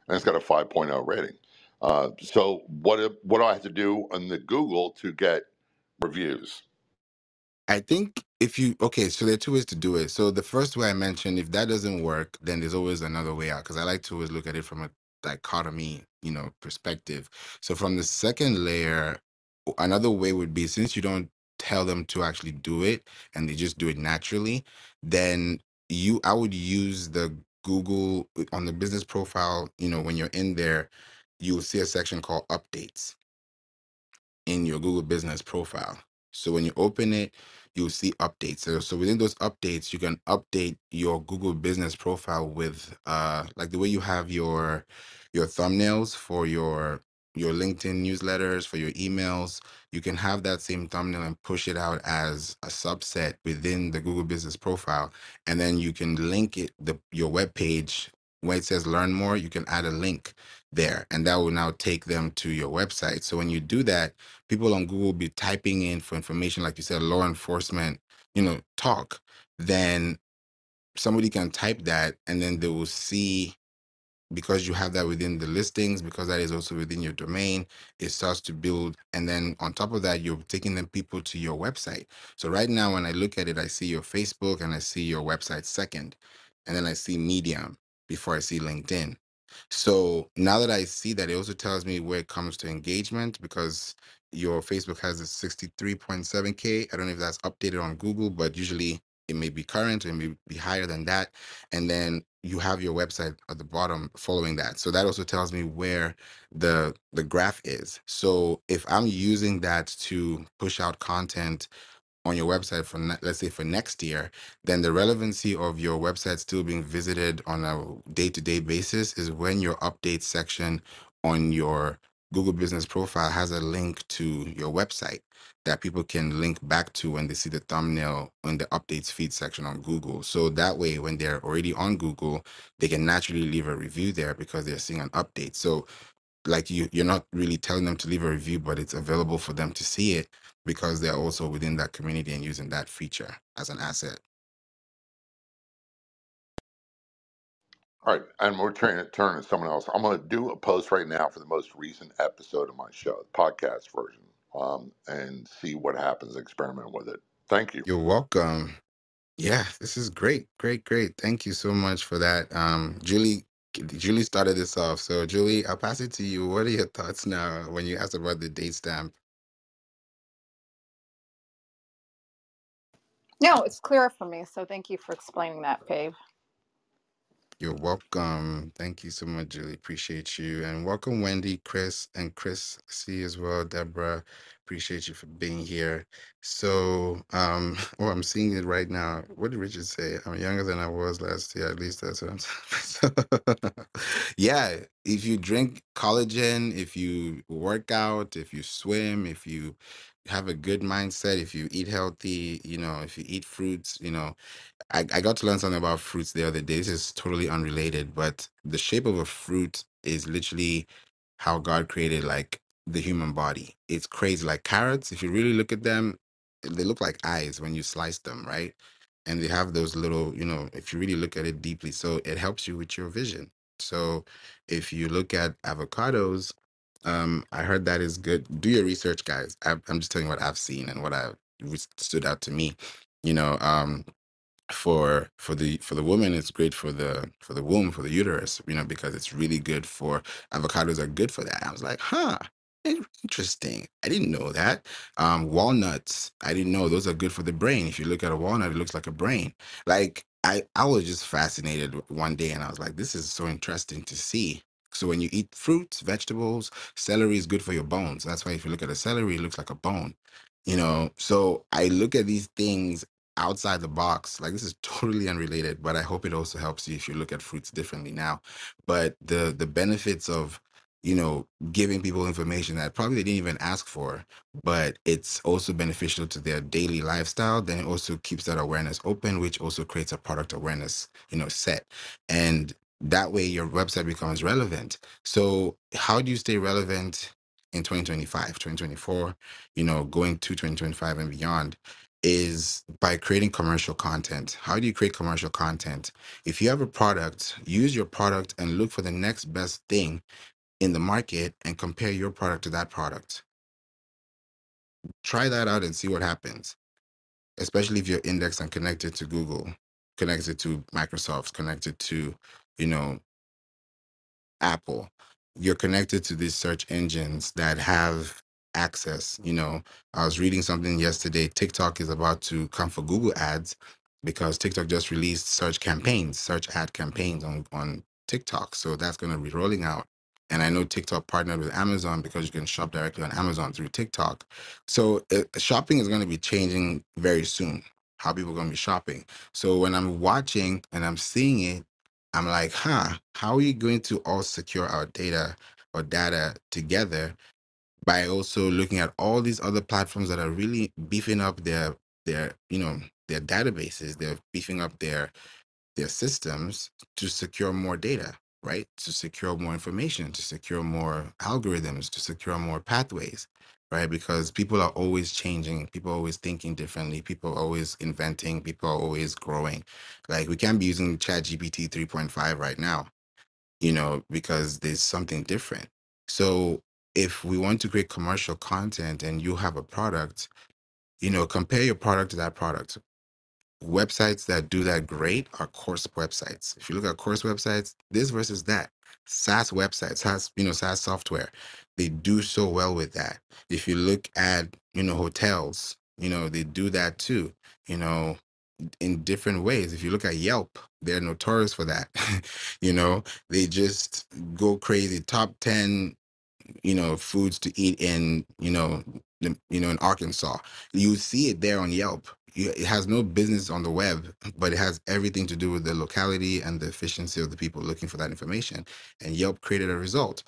and it's got a 5.0 rating. So what do I have to do on the Google to get reviews? I think if you okay, so there are two ways to do it. So the first way I mentioned, if that doesn't work, then there's always another way out because I like to always look at it from a dichotomy, perspective. So from the second layer, another way would be since you don't tell them to actually do it and they just do it naturally, then I would use the Google on the business profile, when you're in there, you'll see a section called updates in your Google Business profile. So when you open it, you'll see updates. So within those updates, you can update your Google Business profile with like the way you have your thumbnails for your LinkedIn newsletters, for your emails. You can have that same thumbnail and push it out as a subset within the Google Business profile. And then you can link it your web page where it says learn more, you can add a link there and that will now take them to your website. So when you do that, people on Google will be typing in for information, like you said, law enforcement, talk, then somebody can type that and then they will see because you have that within the listings, because that is also within your domain, it starts to build. And then on top of that, you're taking them people to your website. So right now, when I look at it, I see your Facebook and I see your website second. And then I see Medium before I see LinkedIn. So now that I see that, it also tells me where it comes to engagement because your Facebook has a 63.7K. I don't know if that's updated on Google, but usually it may be current or it may be higher than that. And then you have your website at the bottom following that. So that also tells me where the graph is. So if I'm using that to push out content on your website for let's say for next year, then the relevancy of your website still being visited on a day-to-day basis is when your update section on your Google Business profile has a link to your website that people can link back to when they see the thumbnail in the updates feed section on Google. So that way, when they're already on Google, they can naturally leave a review there because they're seeing an update. So like you're not really telling them to leave a review, but it's available for them to see it because they're also within that community and using that feature as an asset. All right, and we're turning to someone else. I'm going to do a post right now for the most recent episode of my show, the podcast version, and see what happens. Experiment with it. Thank you. You're welcome. Yeah, this is great. Great, great. Thank you so much for that. Julie started this off. So Julie, I'll pass it to you. What are your thoughts now when you asked about the date stamp? No, it's clear for me. So thank you for explaining that, Pave. You're welcome. Thank you so much, Julie. Appreciate you. And welcome, Wendy, Chris, and Chris. I see you as well, Deborah. Appreciate you for being here. So, oh, I'm seeing it right now. What did Richard say? I'm younger than I was last year. At least that's what I'm saying. Yeah, if you drink collagen, if you work out, if you swim, if you have a good mindset, if you eat healthy, if you eat fruits, I got to learn something about fruits the other day. This is totally unrelated, but the shape of a fruit is literally how God created like the human body. It's crazy. Like carrots, if you really look at them, they look like eyes when you slice them, right? And they have those little, if you really look at it deeply, so it helps you with your vision. So if you look at avocados, I heard that is good. Do your research, guys. I'm just telling you what I've seen and what stood out to me. You know, for the woman it's great for the womb, for the uterus, because it's really good for avocados are good for that. I was like, interesting, I didn't know that. Walnuts, I didn't know those are good for the brain. If you look at a walnut, it looks like a brain. Like I was just fascinated one day and I was like, this is so interesting to see. So when you eat fruits, vegetables, celery is good for your bones. That's why if you look at a celery, it looks like a bone. So I look at these things outside the box. Like this is totally unrelated, but I hope it also helps you if you look at fruits differently now. But the benefits of giving people information that probably they didn't even ask for, but it's also beneficial to their daily lifestyle, then it also keeps that awareness open, which also creates a product awareness set. And that way your website becomes relevant. So how do you stay relevant in 2025, 2024, going to 2025 and beyond? Is by creating commercial content. How do you create commercial content? If you have a product, use your product and look for the next best thing in the market and compare your product to that product. Try that out and see what happens, especially if you're indexed and connected to Google, connected to Microsoft, connected to, you know, Apple. You're connected to these search engines that have access. I was reading something yesterday. TikTok is about to come for Google ads because TikTok just released search ad campaigns on TikTok. So that's going to be rolling out. And I know TikTok partnered with Amazon because you can shop directly on Amazon through TikTok. So shopping is going to be changing very soon, how people are going to be shopping. So when I'm watching and I'm seeing it, I'm like, how are we going to all secure our data or data together by also looking at all these other platforms that are really beefing up their databases, they're beefing up their systems to secure more data, right? To secure more information, to secure more algorithms, to secure more pathways, right? Because people are always changing, people are always thinking differently, people are always inventing, people are always growing. Like we can't be using ChatGPT 3.5 right now, because there's something different. So if we want to create commercial content and you have a product, compare your product to that product. Websites that do that great are course websites. If you look at course websites, this versus that. SaaS websites, SaaS software, they do so well with that. If you look at, hotels, they do that too, you know, in different ways. If you look at Yelp, they're notorious for that. you know, they just go crazy. Top 10 foods to eat in in Arkansas. You see it there on Yelp. It has no business on the web, but it has everything to do with the locality and the efficiency of the people looking for that information. And Yelp created a result.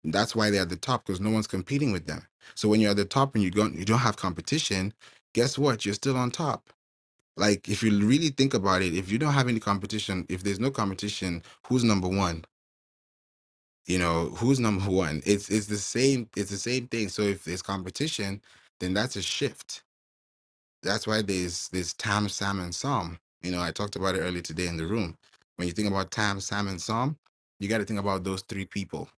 That's why they're at the top, because no one's competing with them. So when you're at the top and you don't have competition, guess what? You're still on top. Like, if you really think about it, if you don't have any competition, if there's no competition, who's number one? Who's number one? It's the same thing. So if there's competition, then that's a shift. That's why there's Tam, Sam, and Psalm. I talked about it earlier today in the room. When you think about Tam, Sam, and Psalm, you got to think about those three people.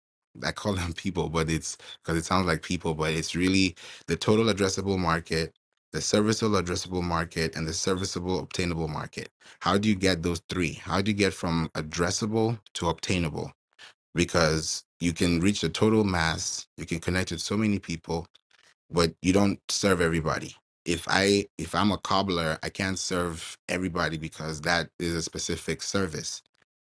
I call them people, but it's because it sounds like people, but it's really the total addressable market, the serviceable addressable market, and the serviceable obtainable market. How do you get those three? How do you get from addressable to obtainable? Because you can reach the total mass, you can connect with so many people, but you don't serve everybody. If I'm a cobbler, I can't serve everybody because that is a specific service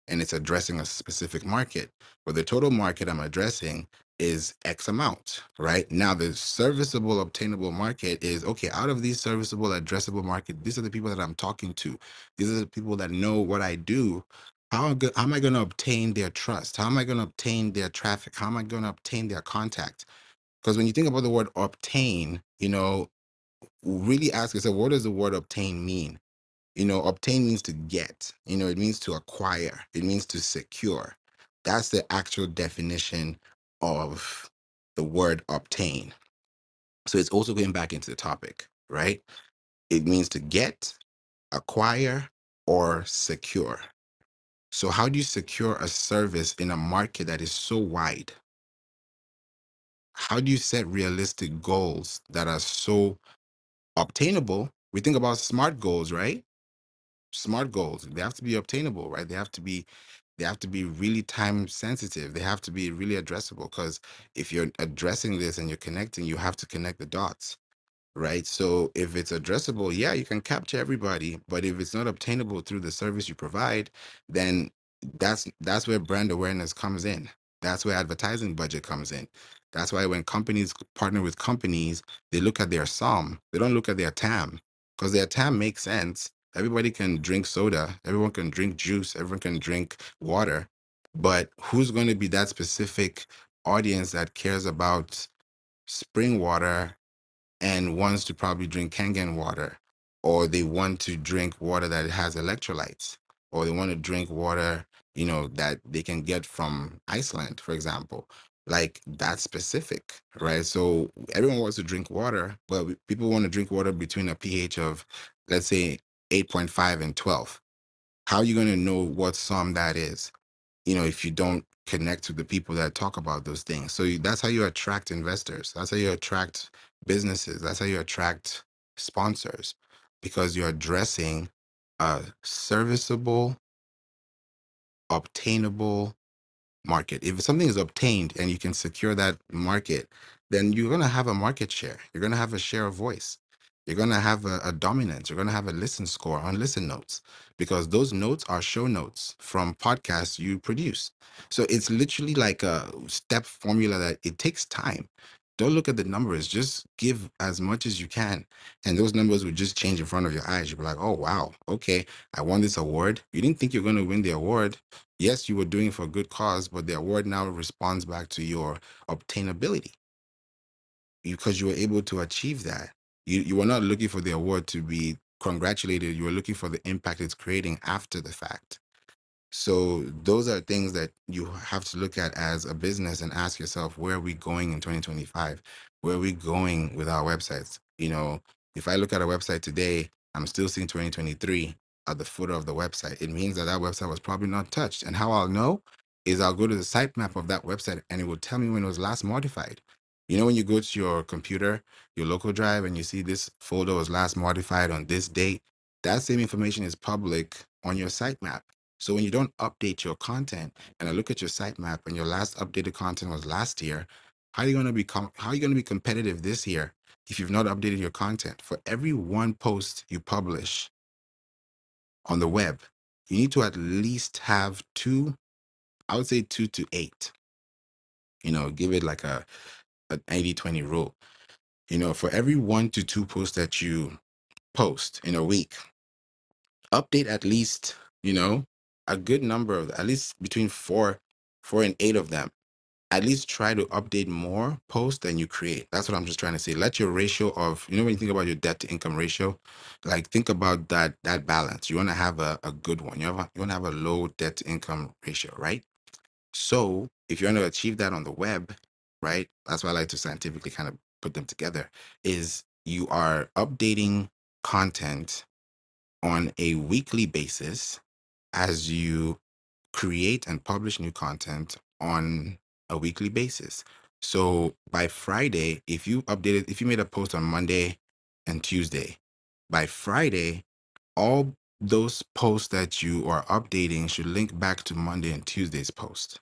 and it's addressing a specific market. But the total market I'm addressing is X amount, right? Now the serviceable obtainable market is okay, out of these serviceable addressable market, these are the people that I'm talking to. These are the people that know what I do. How am I going to obtain their trust? How am I going to obtain their traffic? How am I going to obtain their contact? Because when you think about the word obtain, really ask yourself, what does the word obtain mean? Obtain means to get, it means to acquire, it means to secure. That's the actual definition of the word obtain. So it's also going back into the topic, right? It means to get, acquire, or secure. So how do you secure a service in a market that is so wide? How do you set realistic goals that are so obtainable? We think about SMART goals, right? SMART goals, they have to be obtainable, right? They have to be really time sensitive. They have to be really addressable, because if you're addressing this and you're connecting, you have to connect the dots, right? So if it's addressable, yeah, you can capture everybody, but if it's not obtainable through the service you provide, then that's where brand awareness comes in. That's where advertising budget comes in. That's why when companies partner with companies, they look at their SOM. They don't look at their TAM, because their TAM makes sense. Everybody can drink soda, everyone can drink juice, everyone can drink water, but who's going to be that specific audience that cares about spring water and wants to probably drink Kangen water, or they want to drink water that has electrolytes, or they want to drink water, that they can get from Iceland, for example. Like, that's specific, right? So everyone wants to drink water, but people want to drink water between a pH of, let's say, 8.5 and 12. How are you going to know what SOM that is? if you don't connect with the people that talk about those things. So that's how you attract investors. That's how you attract businesses. That's how you attract sponsors, because you're addressing a serviceable, obtainable market. If something is obtained and you can secure that market, then you're going to have a market share. You're going to have a share of voice. You're going to have a dominance. You're going to have a listen score on listen notes, because those notes are show notes from podcasts you produce. So it's literally like a step formula that it takes time. Don't look at the numbers. Just give as much as you can. And those numbers will just change in front of your eyes. You'll be like, oh, wow, okay, I won this award. You didn't think you're going to win the award. Yes, you were doing it for a good cause, but the award now responds back to your obtainability, because you were able to achieve that. You were not looking for the award to be congratulated. You were looking for the impact it's creating after the fact. So those are things that you have to look at as a business and ask yourself, where are we going in 2025? Where are we going with our websites? If I look at a website today, I'm still seeing 2023 at the footer of the website. It means that that website was probably not touched. And how I'll know is I'll go to the sitemap of that website and it will tell me when it was last modified. When you go to your computer, your local drive, and you see this folder was last modified on this date, that same information is public on your sitemap. So when you don't update your content, and I look at your sitemap and your last updated content was last year, how are you going to be competitive this year if you've not updated your content? For every one post you publish on the web, you need to at least have two, I would say 2 to 8. Give it like an 80-20 rule. For every 1 to 2 posts that you post in a week, update at least, a good number of, at least between four and 8 of them. At least try to update more posts than you create. That's what I'm just trying to say. Let your ratio of, when you think about your debt to income ratio, like think about that balance. You want to have a good one. You want to have a low debt to income ratio, right? So if you want to achieve that on the web, right? That's why I like to scientifically kind of put them together, is you are updating content on a weekly basis as you create and publish new content on a weekly basis. So by Friday, if you made a post on Monday and Tuesday, by Friday, all those posts that you are updating should link back to Monday and Tuesday's post.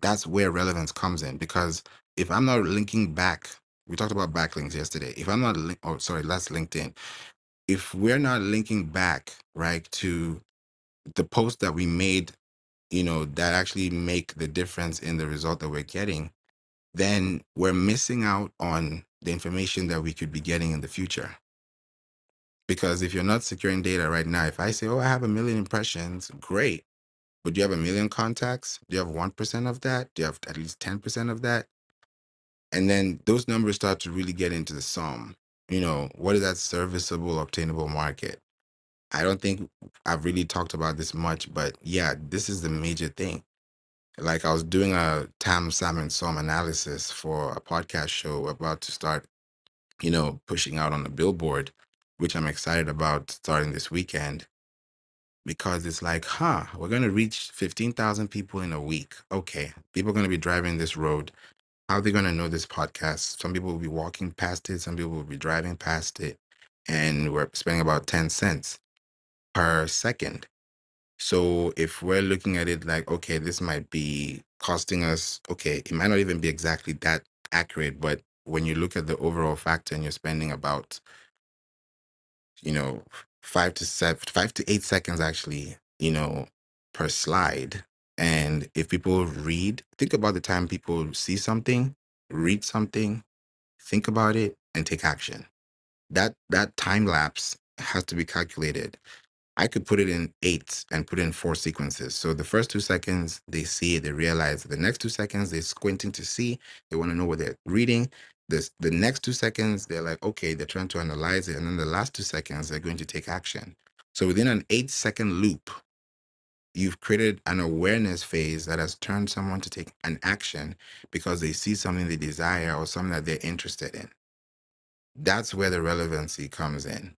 That's where relevance comes in, because if I'm not linking back, we talked about backlinks yesterday. If I'm not, that's LinkedIn. If we're not linking back, right, to the post that we made, that actually make the difference in the result that we're getting, then we're missing out on the information that we could be getting in the future. Because if you're not securing data right now, if I say, oh, I have 1 million impressions, great. But do you have 1 million contacts? Do you have 1% of that? Do you have at least 10% of that? And then those numbers start to really get into the sum. What is that serviceable, obtainable market? I don't think I've really talked about this much, but yeah, this is the major thing. Like I was doing a Tam, Sam, and Som analysis for a podcast show we're about to start, pushing out on the billboard, which I'm excited about starting this weekend, because it's like, we're going to reach 15,000 people in a week. Okay, people are going to be driving this road. How are they going to know this podcast? Some people will be walking past it. Some people will be driving past it. And we're spending about 10 cents per second. So if we're looking at it like, okay, this might be costing us, okay, it might not even be exactly that accurate, but when you look at the overall factor and you're spending about, 5 to 8 seconds actually, per slide. And if people think about the time people see something, read something, think about it, and take action. That time lapse has to be calculated. I could put it in 8 and put in 4 sequences. So the first 2 seconds, they see it, they realize. The next 2 seconds, they're squinting to see. They want to know what they're reading. The next 2 seconds, they're like, okay, they're trying to analyze it. And then the last 2 seconds, they're going to take action. So within an 8-second loop, you've created an awareness phase that has turned someone to take an action because they see something they desire or something that they're interested in. That's where the relevancy comes in.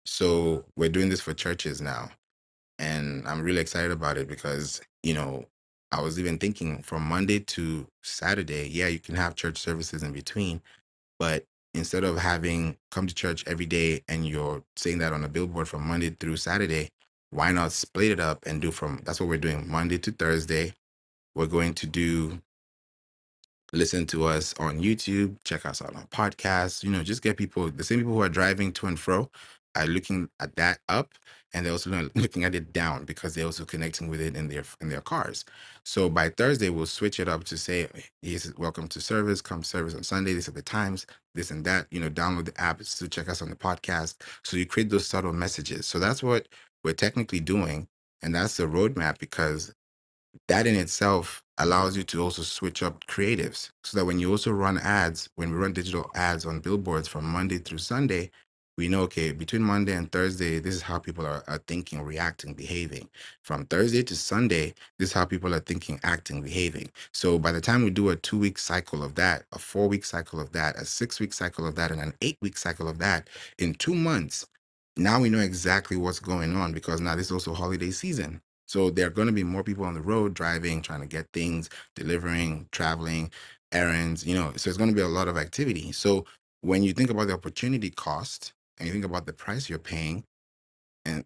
So we're doing this for churches now. And I'm really excited about it because, I was even thinking from Monday to Saturday, yeah, you can have church services in between, but instead of having come to church every day and you're saying that on a billboard from Monday through Saturday, why not split it up and do from that's what we're doing Monday to Thursday. We're going to do listen to us on YouTube, check us out on podcasts, just get people, the same people who are driving to and fro are looking at that up, and they're also looking at it down because they're also connecting with it in their cars. So by Thursday, we'll switch it up to say, yes, welcome to service, come to service on Sunday, these are the times, this and that, download the app to check us on the podcast. So you create those subtle messages. So that's what we're technically doing. And that's the roadmap, because that in itself allows you to also switch up creatives so that when you also run ads, when we run digital ads on billboards from Monday through Sunday, we know, okay, between Monday and Thursday, this is how people are thinking, reacting, behaving. From Thursday to Sunday, this is how people are thinking, acting, behaving. So by the time we do a 2-week cycle of that, a 4-week cycle of that, a 6-week cycle of that, and an 8-week cycle of that, in 2 months, now we know exactly what's going on, because now this is also holiday season. So there are going to be more people on the road driving, trying to get things, delivering, traveling, errands, so it's going to be a lot of activity. So when you think about the opportunity cost and you think about the price you're paying, and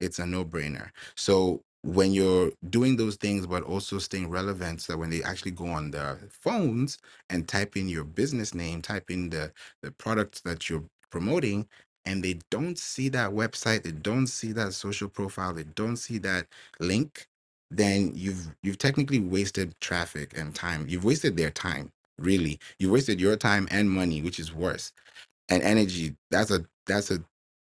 it's a no-brainer. So when you're doing those things, but also staying relevant, so that when they actually go on their phones and type in your business name, type in the product that you're promoting, and they don't see that website, they don't see that social profile, they don't see that link, then you've technically wasted traffic and time. You've wasted their time, really. You wasted your time and money, which is worse, and energy. That's a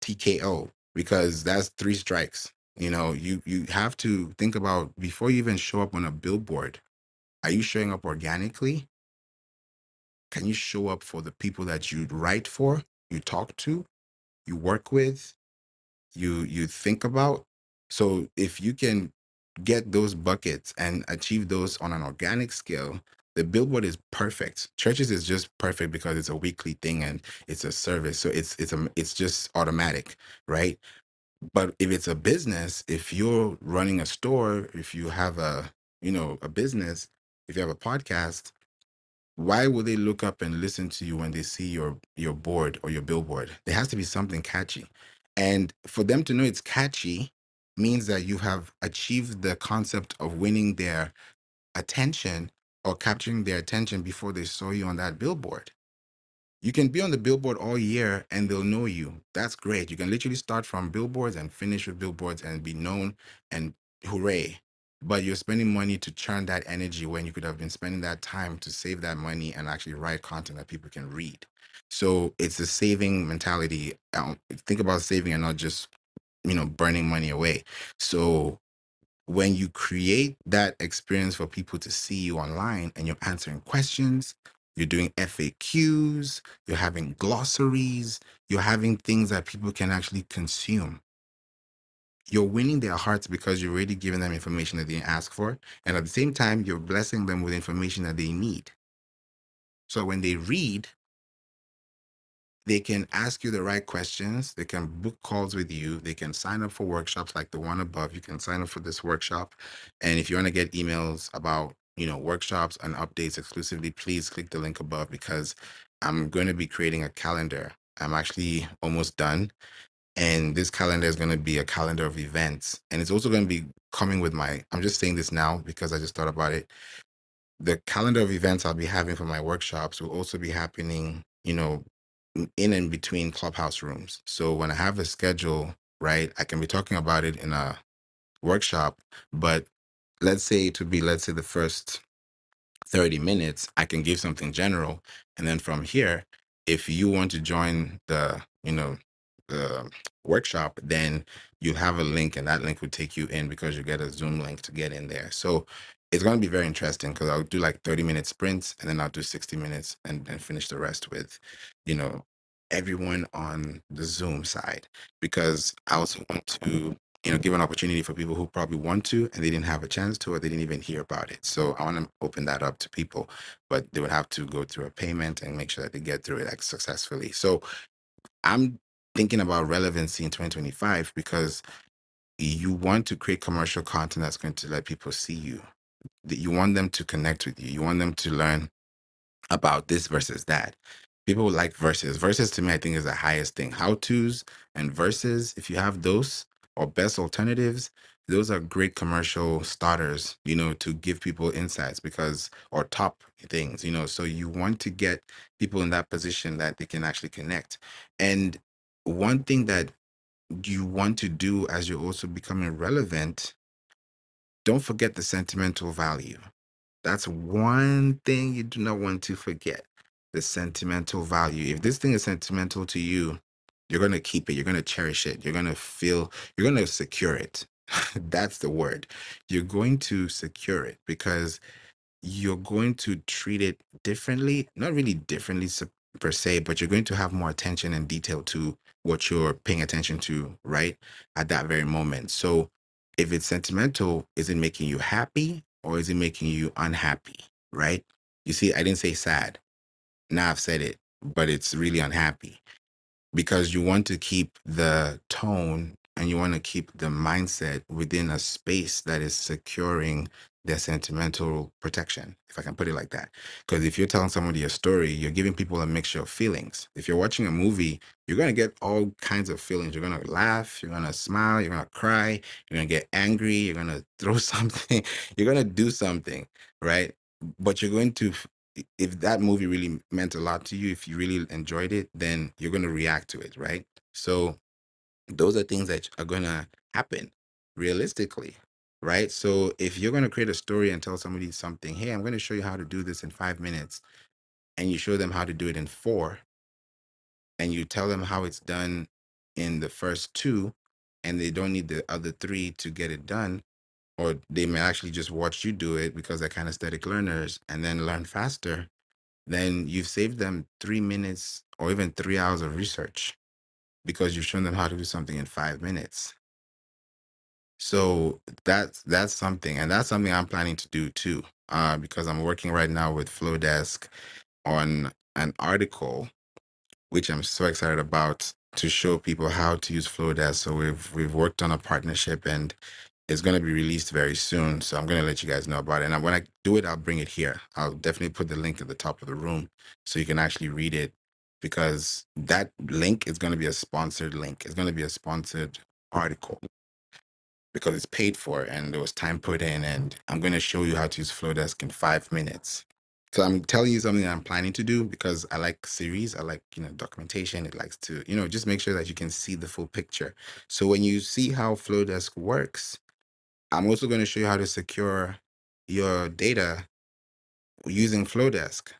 TKO, because that's 3 strikes. You have to think about, before you even show up on a billboard, are you showing up organically? Can you show up for the people that you write for, you talk to, you work with, you think about? So if you can get those buckets and achieve those on an organic scale, the billboard is perfect. Churches is just perfect because it's a weekly thing and it's a service, so it's just automatic, right? But if it's a business, if you're running a store, if you have a business, if you have a podcast, why would they look up and listen to you when they see your board or your billboard? There has to be something catchy. And for them to know it's catchy means that you have achieved the concept of winning their attention or capturing their attention before they saw you on that billboard. You can be on the billboard all year and they'll know you. That's great. You can literally start from billboards and finish with billboards and be known, and hooray. But you're spending money to churn that energy when you could have been spending that time to save that money and actually write content that people can read. So it's a saving mentality. Think about saving and not just, burning money away. So when you create that experience for people to see you online and you're answering questions, you're doing FAQs, you're having glossaries, you're having things that people can actually consume. You're winning their hearts because you're already giving them information that they didn't ask for. And at the same time, you're blessing them with information that they need. So when they read, they can ask you the right questions. They can book calls with you. They can sign up for workshops like the one above. You can sign up for this workshop. And if you want to get emails about, workshops and updates exclusively, please click the link above, because I'm going to be creating a calendar. I'm actually almost done. And this calendar is going to be a calendar of events. And it's also going to be coming with I'm just saying this now because I just thought about it. The calendar of events I'll be having for my workshops will also be happening, in and between clubhouse rooms. So when I have a schedule, right, I can be talking about it in a workshop, but let's say the first 30 minutes, I can give something general. And then from here, if you want to join the workshop, then you have a link, and that link will take you in because you get a Zoom link to get in there. So it's going to be very interesting because I'll do like 30-minute sprints, and then I'll do 60 minutes and finish the rest with, you know, everyone on the Zoom side, because I also want to give an opportunity for people who probably want to and they didn't have a chance to, or they didn't even hear about it. So I want to open that up to people, but they would have to go through a payment and make sure that they get through it like successfully. So I'm thinking about relevancy in 2025 because you want to create commercial content that's going to let people see you. You want them to connect with you. You want them to learn about this versus that. People like verses. Verses to me, I think, is the highest thing. How to's and verses, if you have those or best alternatives, those are great commercial starters, to give people insights because, or top things, So you want to get people in that position that they can actually connect. And one thing that you want to do as you're also becoming relevant, don't forget the sentimental value. That's one thing you do not want to forget, the sentimental value. If this thing is sentimental to you, you're going to keep it. You're going to cherish it. You're going to secure it. That's the word. You're going to secure it because you're going to treat it differently, not really differently per se, but you're going to have more attention and detail to what you're paying attention to, right? At that very moment. So if it's sentimental, is it making you happy or is it making you unhappy, right? You see, I didn't say sad. Now I've said it, but it's really unhappy because you want to keep the tone and you want to keep the mindset within a space that is securing their sentimental protection, if I can put it like that. Because if you're telling somebody a story, you're giving people a mixture of feelings. If you're watching a movie, you're going to get all kinds of feelings. You're going to laugh, you're going to smile, you're going to cry, you're going to get angry, you're going to throw something, you're going to do something, right? But you're going to, if that movie really meant a lot to you, if you really enjoyed it, then you're going to react to it, right? So those are things that are going to happen realistically, right? So if you're going to create a story and tell somebody something, hey, I'm going to show you how to do this in 5 minutes, and you show them how to do it in four, and you tell them how it's done in the first two, and they don't need the other three to get it done, or they may actually just watch you do it because they're kinesthetic learners and then learn faster, then you've saved them 3 minutes or even 3 hours of research because you've shown them how to do something in 5 minutes. So that's something, and that's something I'm planning to do too, because I'm working right now with Flowdesk on an article, which I'm so excited about to show people how to use Flowdesk. So we've worked on a partnership, and it's going to be released very soon. So I'm going to let you guys know about it. And when I do it, I'll bring it here. I'll definitely put the link at the top of the room so you can actually read it, because that link is going to be a sponsored link. It's going to be a sponsored article because it's paid for and there was time put in. And I'm going to show you how to use Flowdesk in 5 minutes. So I'm telling you something that I'm planning to do because I like series. I like, documentation. It likes to, just make sure that you can see the full picture. So when you see how Flowdesk works, I'm also going to show you how to secure your data using Flowdesk,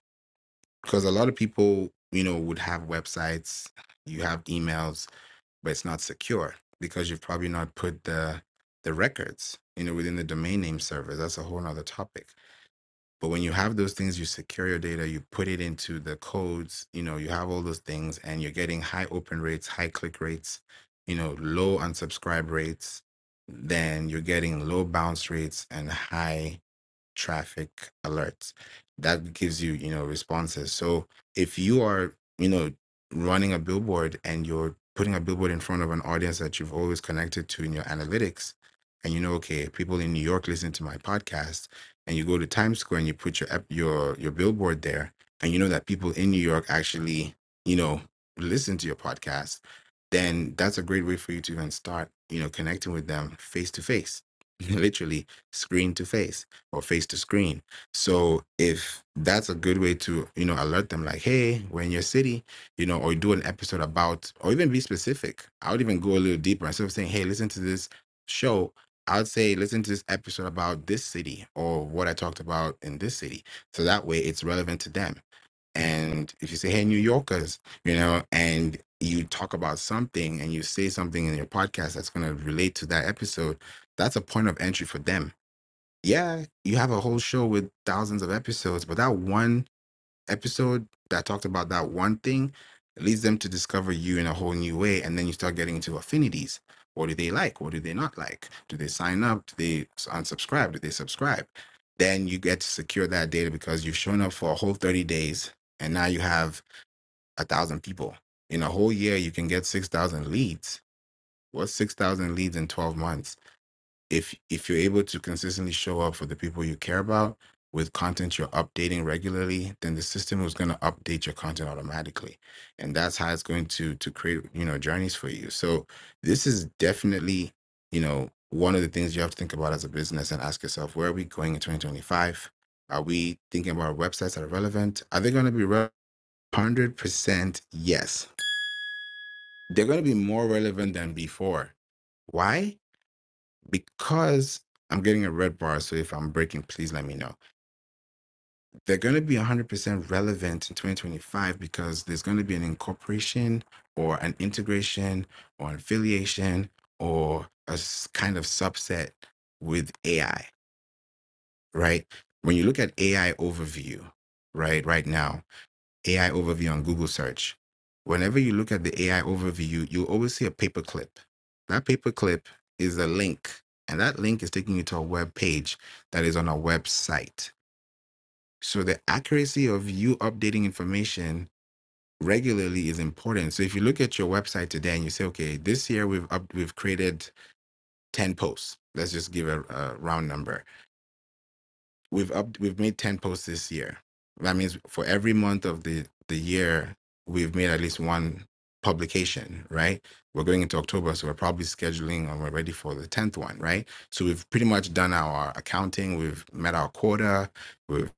because a lot of people, would have websites, you have emails, but it's not secure because you've probably not put the records, within the domain name servers. That's a whole nother topic. But when you have those things, you secure your data, you put it into the codes, you have all those things, and you're getting high open rates, high click rates, low unsubscribe rates, then you're getting low bounce rates and high traffic alerts. That gives you, responses. So if you are, running a billboard and you're putting a billboard in front of an audience that you've always connected to in your analytics, and okay, people in New York listen to my podcast, and you go to Times Square and you put your billboard there, and you know that people in New York actually, listen to your podcast, then that's a great way for you to even start, connecting with them face to face, literally screen to face or face to screen. So if that's a good way to, alert them like, hey, we're in your city, or do an episode about, or even be specific. I would even go a little deeper. Instead of saying, hey, listen to this show, I would say, listen to this episode about this city or what I talked about in this city. So that way it's relevant to them. And if you say, hey, New Yorkers, and you talk about something and you say something in your podcast that's going to relate to that episode, that's a point of entry for them. Yeah, you have a whole show with thousands of episodes, but that one episode that talked about that one thing leads them to discover you in a whole new way. And then you start getting into affinities. What do they like? What do they not like? Do they sign up? Do they unsubscribe? Do they subscribe? Then you get to secure that data because you've shown up for a whole 30 days and now you have 1,000 people. In a whole year, you can get 6,000 leads. What's 6,000 leads in 12 months? if you're able to consistently show up for the people you care about with content you're updating regularly, then the system is going to update your content automatically, and that's how it's going to create journeys for you. So this is definitely one of the things you have to think about as a business and ask yourself, where are we going in 2025? Are we thinking about websites that are relevant? Are they going to be 100%? Yes, they're going to be more relevant than before. Why? Because I'm getting a red bar, so if I'm breaking, please let me know. They're going to be 100% relevant in 2025 because there's going to be an incorporation or an integration or an affiliation or a kind of subset with AI, right? When you look at AI overview, right now, AI overview on Google search, whenever you look at the AI overview, you'll always see a paperclip. That paperclip is a link, and that link is taking you to a web page that is on a website. So the accuracy of you updating information regularly is important. So if you look at your website today and you say, okay, this year we've created 10 posts. Let's just give a round number. We've made 10 posts this year. That means for every month of the year, we've made at least one publication, right? We're going into October, so we're probably scheduling and we're ready for the 10th one, right? So we've pretty much done our accounting, we've met our quota, we've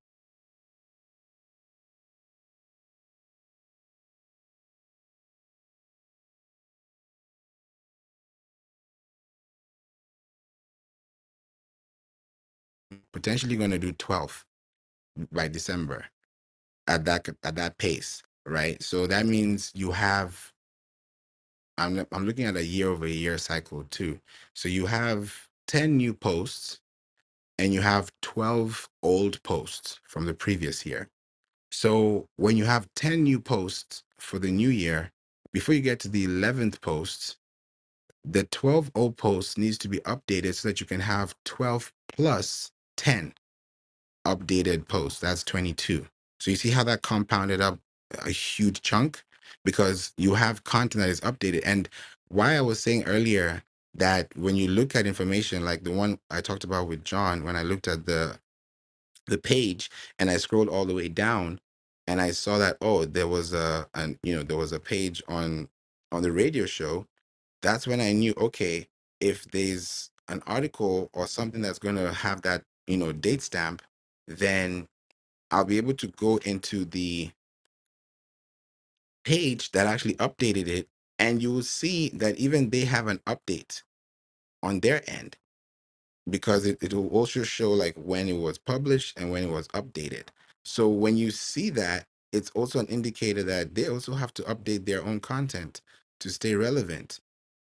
potentially going to do 12 by December at that pace, right? So that means you have I'm looking at a year over year cycle too. So you have 10 new posts and you have 12 old posts from the previous year. So when you have 10 new posts for the new year, before you get to the 11th post, the 12 old posts needs to be updated so that you can have 12 plus 10 updated posts. That's 22. So you see how that compounded up a huge chunk because you have content that is updated. And why I was saying earlier that when you look at information like the one I talked about with John, when I looked at the page and I scrolled all the way down and I saw that, oh, there was there was a page on the radio show. That's when I knew, okay, if there's an article or something that's going to have that date stamp, then I'll be able to go into the page that actually updated it, and you will see that even they have an update on their end because it will also show like when it was published and when it was updated. So when you see that, it's also an indicator that they also have to update their own content to stay relevant.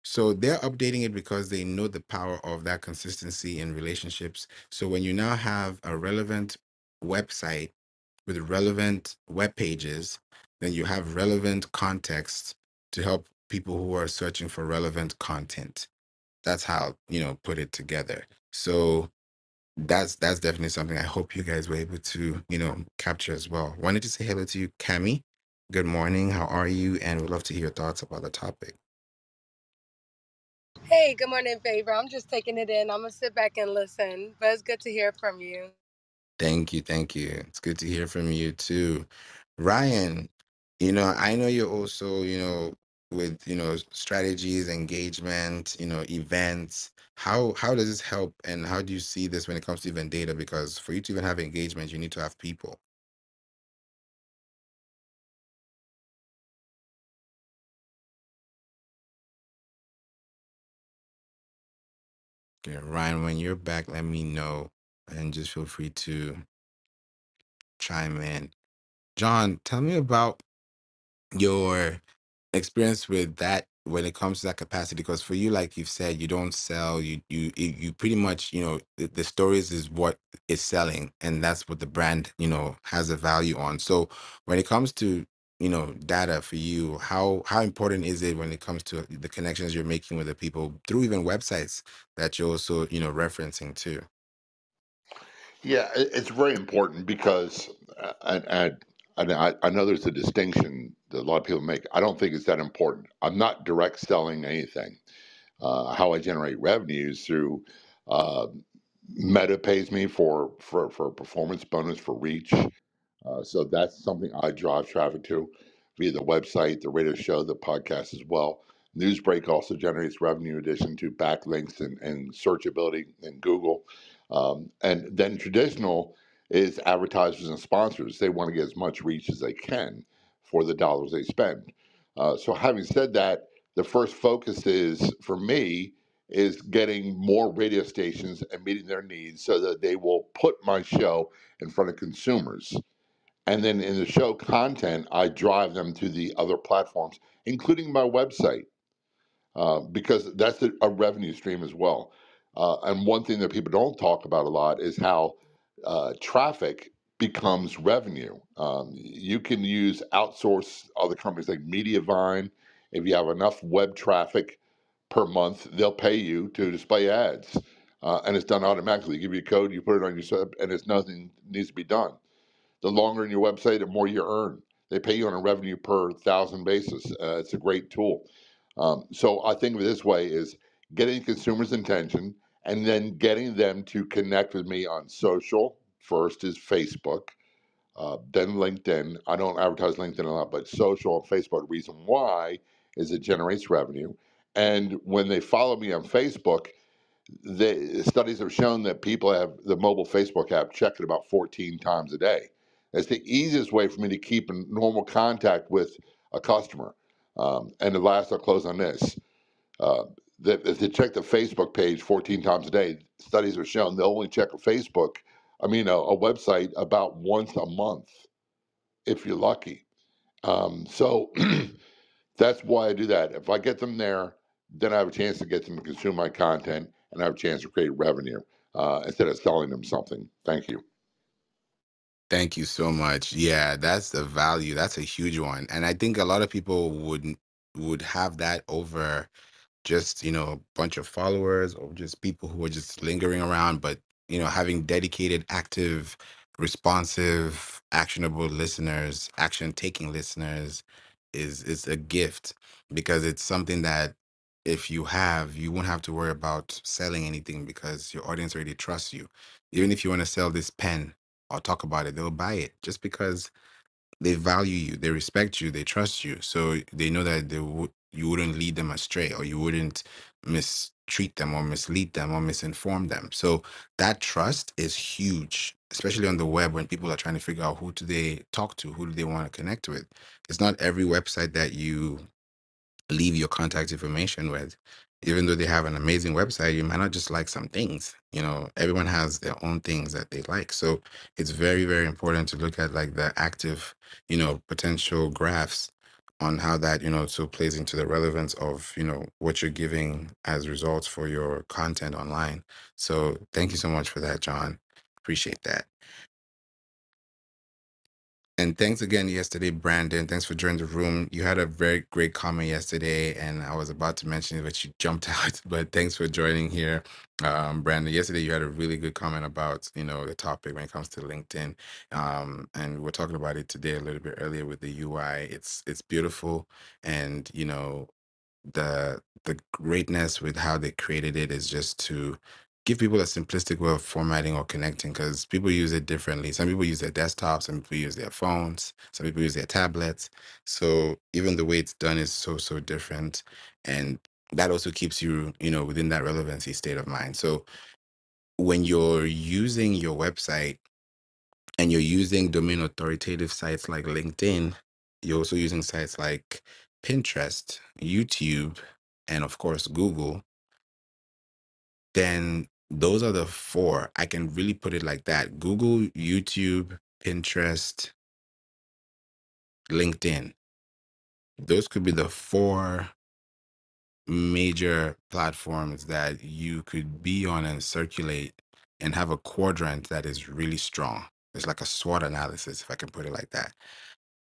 So they're updating it because they know the power of that consistency in relationships. So when you now have a relevant website with relevant web pages, then you have relevant context to help people who are searching for relevant content. That's how, put it together. So that's definitely something I hope you guys were able to, capture as well. Wanted to say hello to you, Cami. Good morning. How are you? And we'd love to hear your thoughts about the topic. Hey, good morning, Favor. I'm just taking it in. I'm gonna sit back and listen, but it's good to hear from you. Thank you. Thank you. It's good to hear from you too. Ryan, I know you're also, with, strategies, engagement, events. How does this help and how do you see this when it comes to event data? Because for you to even have engagement, you need to have people. Okay, Ryan, when you're back, let me know and just feel free to chime in. John, tell me about your experience with that when it comes to that capacity, because for you, like you've said, you don't sell, you pretty much, the stories is what is selling, and that's what the brand has a value on. So when it comes to data for you, how important is it when it comes to the connections you're making with the people through even websites that you're also referencing to? Yeah, it's very important because, I know there's a distinction that a lot of people make. I don't think it's that important. I'm not direct selling anything. How I generate revenues through Uh, Meta pays me for a performance bonus for reach. So that's something I drive traffic to via the website, the radio show, the podcast as well. Newsbreak also generates revenue in addition to backlinks and searchability in Google. And then traditional is advertisers and sponsors. They want to get as much reach as they can for the dollars they spend. So having said that, the first focus is for me is getting more radio stations and meeting their needs so that they will put my show in front of consumers, and then in the show content, I drive them to the other platforms, including my website, because that's a revenue stream as well. And one thing that people don't talk about a lot is how traffic becomes revenue. You can use outsource other companies like Mediavine. If you have enough web traffic per month, they'll pay you to display ads. And it's done automatically. You give you a code, you put it on your sub, and it's nothing needs to be done. The longer in your website, the more you earn. They pay you on a revenue per thousand basis. It's a great tool. So I think of it this way: is getting consumers' attention and then getting them to connect with me on social. First is Facebook, then LinkedIn. I don't advertise LinkedIn a lot, but social and Facebook. The reason why is it generates revenue, and when they follow me on Facebook, the studies have shown that people have the mobile Facebook app checked it about 14 times a day. It's the easiest way for me to keep in normal contact with a customer. And the last, I'll close on this. Uh, that if they check the Facebook page 14 times a day, studies have shown they'll only check a website about once a month, if you're lucky. So that's why I do that. If I get them there, then I have a chance to get them to consume my content and I have a chance to create revenue instead of selling them something. Thank you. Thank you so much. Yeah, that's the value. That's a huge one. And I think a lot of people would have that over just, a bunch of followers or just people who are just lingering around, but, having dedicated, active, responsive, actionable listeners, action taking listeners is a gift, because it's something that if you have, you won't have to worry about selling anything because your audience already trusts you. Even if you want to sell this pen or talk about it, they'll buy it just because they value you, they respect you, they trust you. So they know that you wouldn't lead them astray, or you wouldn't mistreat them or mislead them or misinform them. So that trust is huge, especially on the web when people are trying to figure out who do they talk to, who do they want to connect with. It's not every website that you leave your contact information with. Even though they have an amazing website, you might not just like some things. Everyone has their own things that they like. So it's very, very important to look at like the active, potential graphs on how that, so plays into the relevance of, what you're giving as results for your content online. So thank you so much for that, John. Appreciate that. And thanks again yesterday, Brandon. Thanks for joining the room. You had a very great comment yesterday, and I was about to mention it, but you jumped out. But thanks for joining here, Brandon. Yesterday, you had a really good comment about, the topic when it comes to LinkedIn. And we're talking about it today a little bit earlier with the UI. It's beautiful, and the greatness with how they created it is just to give people a simplistic way of formatting or connecting, because people use it differently. Some people use their desktops, some people use their phones, some people use their tablets. So even the way it's done is so different, and that also keeps you, within that relevancy state of mind. So when you're using your website and you're using domain authoritative sites like LinkedIn, you're also using sites like Pinterest, YouTube, and of course Google, then those are the four. I can really put it like that: Google, YouTube, Pinterest, LinkedIn. Those could be the four major platforms that you could be on and circulate and have a quadrant that is really strong. It's like a SWOT analysis, if I can put it like that,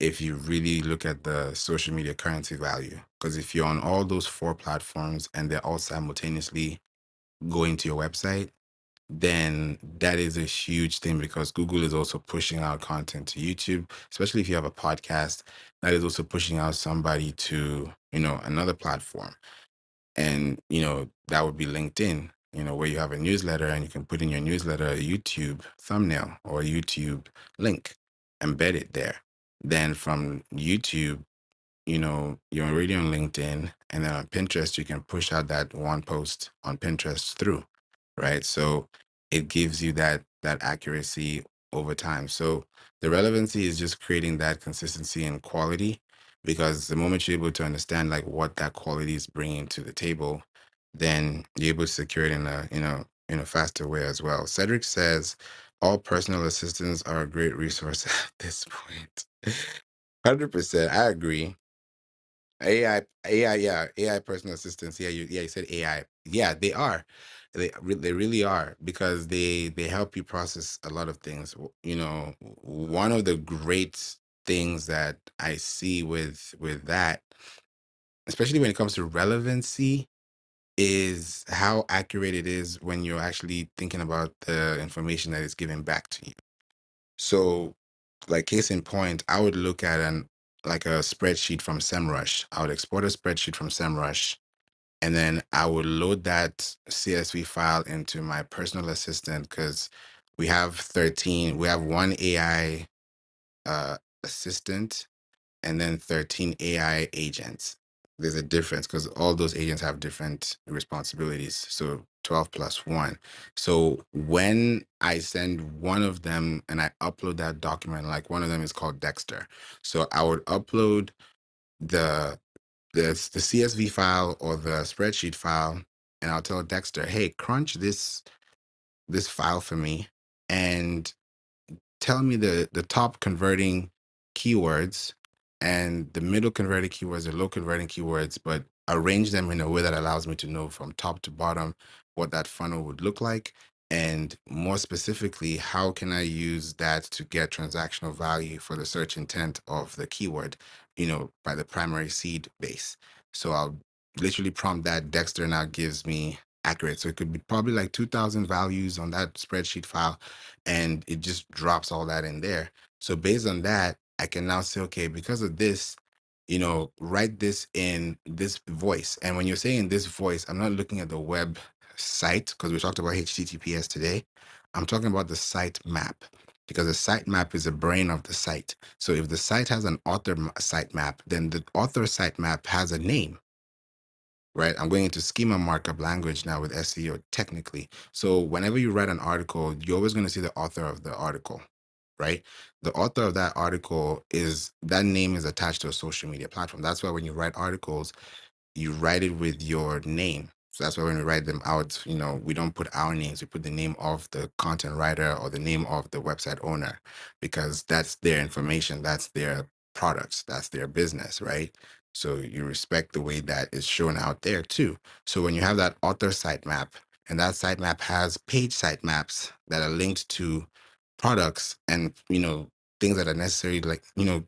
if you really look at the social media currency value. Because if you're on all those four platforms and they're all simultaneously going to your website, then that is a huge thing, because Google is also pushing out content to YouTube, especially if you have a podcast, that is also pushing out somebody to, another platform. And, that would be LinkedIn. where you have a newsletter and you can put in your newsletter a YouTube thumbnail or a YouTube link, embed it there. Then from YouTube, you're already on LinkedIn, and then on Pinterest, you can push out that one post on Pinterest through, right? So it gives you that accuracy over time. So the relevancy is just creating that consistency and quality, because the moment you're able to understand like what that quality is bringing to the table, then you're able to secure it in a faster way as well. Cedric says all personal assistants are a great resource at this point. 100%, I agree. AI, yeah, AI personal assistants. Yeah, you said AI. Yeah, they are. They really are, because they help you process a lot of things. One of the great things that I see with that, especially when it comes to relevancy, is how accurate it is when you're actually thinking about the information that is given back to you. So, like case in point, I would look at like a spreadsheet from SEMrush. I would export a spreadsheet from SEMrush, and then I would load that CSV file into my personal assistant, because we have one AI assistant, and then 13 AI agents. There's a difference because all those agents have different responsibilities. So 12 plus one. So when I send one of them and I upload that document, like one of them is called Dexter. So I would upload the the CSV file or the spreadsheet file, and I'll tell Dexter, hey, crunch this file for me, and tell me the top converting keywords and the middle converting keywords, the low converting keywords, but arrange them in a way that allows me to know from top to bottom what that funnel would look like. And more specifically, how can I use that to get transactional value for the search intent of the keyword, by the primary seed base. So I'll literally prompt that. Dexter now gives me accurate. So it could be probably like 2,000 values on that spreadsheet file, and it just drops all that in there. So based on that, I can now say, okay, because of this, write this in this voice. And when you're saying this voice, I'm not looking at the web site, because we talked about HTTPS today. I'm talking about the site map, because the site map is the brain of the site. So if the site has an site map, then the author site map has a name, right? I'm going into schema markup language now with SEO technically. So whenever you write an article, you're always going to see the author of the article, right? The author of that article, is that name is attached to a social media platform. That's why when you write articles, you write it with your name. So that's why when we write them out, we don't put our names, we put the name of the content writer or the name of the website owner, because that's their information, that's their products, that's their business, right? So you respect the way that is shown out there too. So when you have that author sitemap, and that sitemap has page sitemaps that are linked to products and, things that are necessary, like,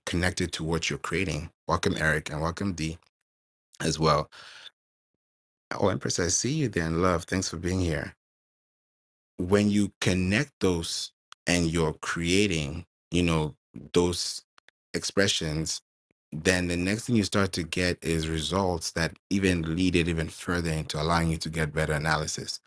connected to what you're creating. Welcome, Eric, and welcome, D, as well. Oh, Empress, I see you there in love. Thanks for being here. When you connect those and you're creating, those expressions, then the next thing you start to get is results that even lead it even further into allowing you to get better analysis.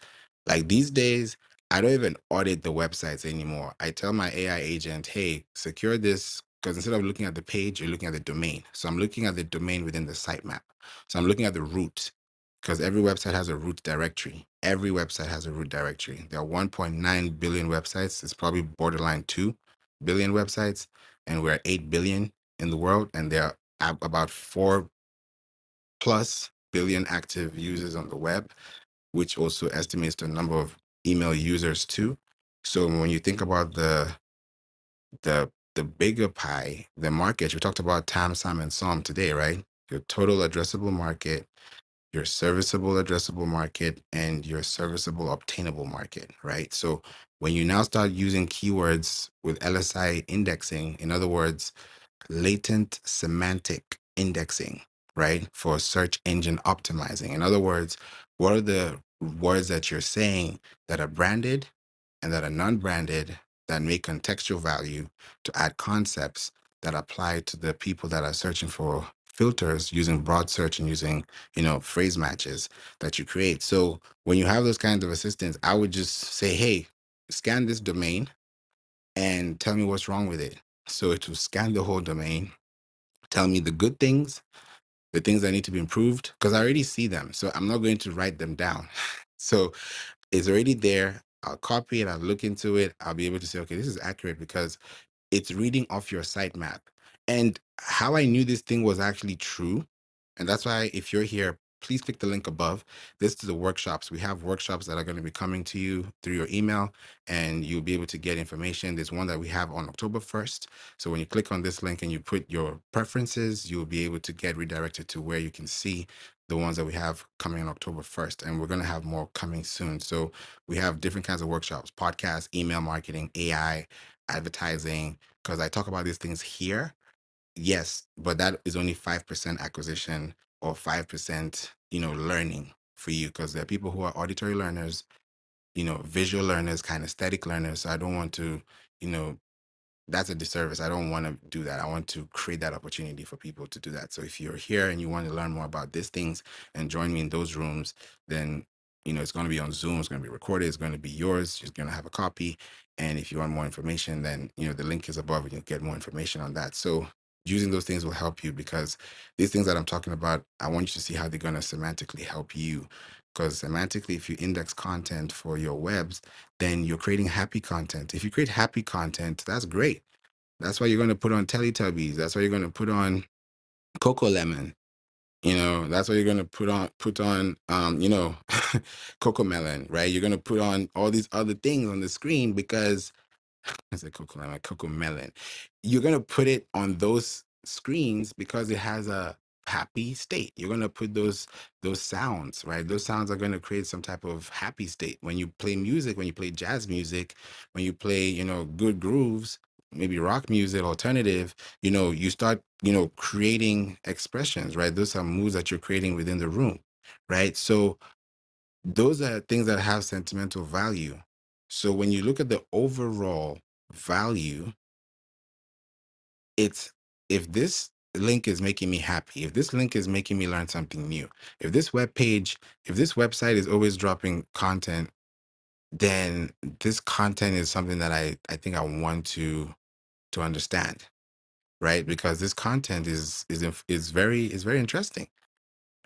Like these days, I don't even audit the websites anymore. I tell my AI agent, hey, secure this, because instead of looking at the page, you're looking at the domain. So I'm looking at the domain within the sitemap. So I'm looking at the root, because every website has a root directory. Every website has a root directory. There are 1.9 billion websites. It's probably borderline 2 billion websites, and we're 8 billion in the world, and there are about 4 plus billion active users on the web, which also estimates the number of email users too. So when you think about the bigger pie, the market, we talked about TAM, SAM, and SOM today, right? Your total addressable market, your serviceable addressable market, and your serviceable obtainable market, right? So when you now start using keywords with LSI indexing, in other words, latent semantic indexing, right? For search engine optimizing. In other words, what are the words that you're saying that are branded and that are non-branded, that make contextual value to add concepts that apply to the people that are searching for filters using broad search and using, phrase matches that you create. So when you have those kinds of assistants, I would just say, hey, scan this domain and tell me what's wrong with it. So it will scan the whole domain, tell me the good things, the things that need to be improved, because I already see them. So I'm not going to write them down. So it's already there. I'll copy it, I'll look into it, I'll be able to say, okay, this is accurate because it's reading off your sitemap. And how I knew this thing was actually true, and that's why if you're here, please click the link above. This is the workshops. We have workshops that are going to be coming to you through your email, and you'll be able to get information. There's one that we have on October 1st. So when you click on this link and you put your preferences, you'll be able to get redirected to where you can see the ones that we have coming on October 1st. And we're going to have more coming soon. So we have different kinds of workshops: podcast, email marketing, AI, advertising, because I talk about these things here. Yes, but that is only 5% acquisition or 5%, learning for you, because there are people who are auditory learners, visual learners, kinesthetic learners. So I don't want to, you know, that's a disservice. I don't want to do that. I want to create that opportunity for people to do that. So if you're here and you want to learn more about these things and join me in those rooms, then it's going to be on Zoom. It's going to be recorded. It's going to be yours. You're going to have a copy. And if you want more information, then the link is above and you'll get more information on that. So using those things will help you, because these things that I'm talking about, I want you to see how they're going to semantically help you. Because semantically, if you index content for your webs, then you're creating happy content. If you create happy content, that's great. That's why you're going to put on Teletubbies. That's why you're going to put on Coco Lemon. That's why you're going to put on Coco Melon, right? You're going to put on all these other things on the screen because I said cocoa lemon, cocoa melon. You're gonna put it on those screens because it has a happy state. You're gonna put those sounds, right? Those sounds are gonna create some type of happy state. When you play music, when you play jazz music, when you play, good grooves, maybe rock music, alternative, you start, creating expressions, right? Those are moods that you're creating within the room, right? So those are things that have sentimental value. So when you look at the overall value, it's, if this link is making me happy, if this link is making me learn something new, if this web page, if this website is always dropping content, then this content is something that I think I want to understand, right? Because this content is very interesting,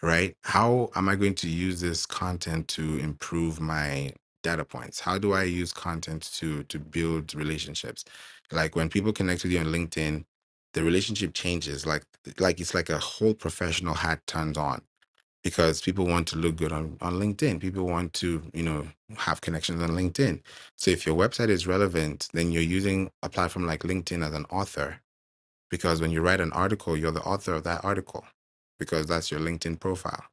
right? How am I going to use this content to improve my data points? How do I use content to build relationships? Like when people connect with you on LinkedIn, the relationship changes. Like it's like a whole professional hat turns on, because people want to look good on LinkedIn. People want to, have connections on LinkedIn. So if your website is relevant, then you're using a platform like LinkedIn as an author, because when you write an article, you're the author of that article, because that's your LinkedIn profile.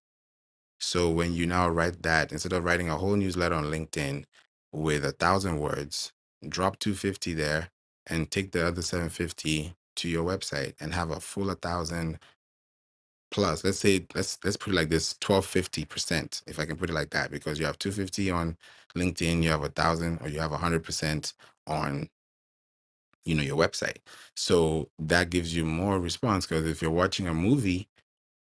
So when you now write that, instead of writing a whole newsletter on LinkedIn with 1,000 words, drop 250 there and take the other 750 to your website and have a full 1,000 plus. Let's say let's put it like this: 1250%, if I can put it like that, because you have 250 on LinkedIn, you have 1,000, or you have 100% on your website. So that gives you more response, because if you're watching a movie,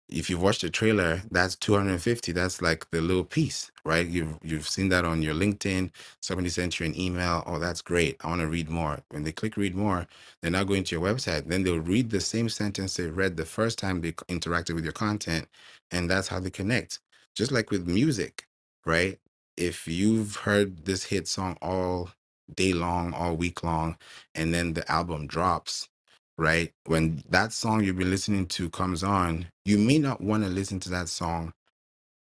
if you've watched the trailer, that's 250. That's like the little piece, right? You've seen that on your LinkedIn. Somebody sent you an email. Oh, that's great. I want to read more. When they click read more, they're now going to your website. Then they'll read the same sentence they read the first time they interacted with your content, and that's how they connect. Just like with music, right? If you've heard this hit song all day long, all week long, and then the album drops, right? When that song you've been listening to comes on, you may not want to listen to that song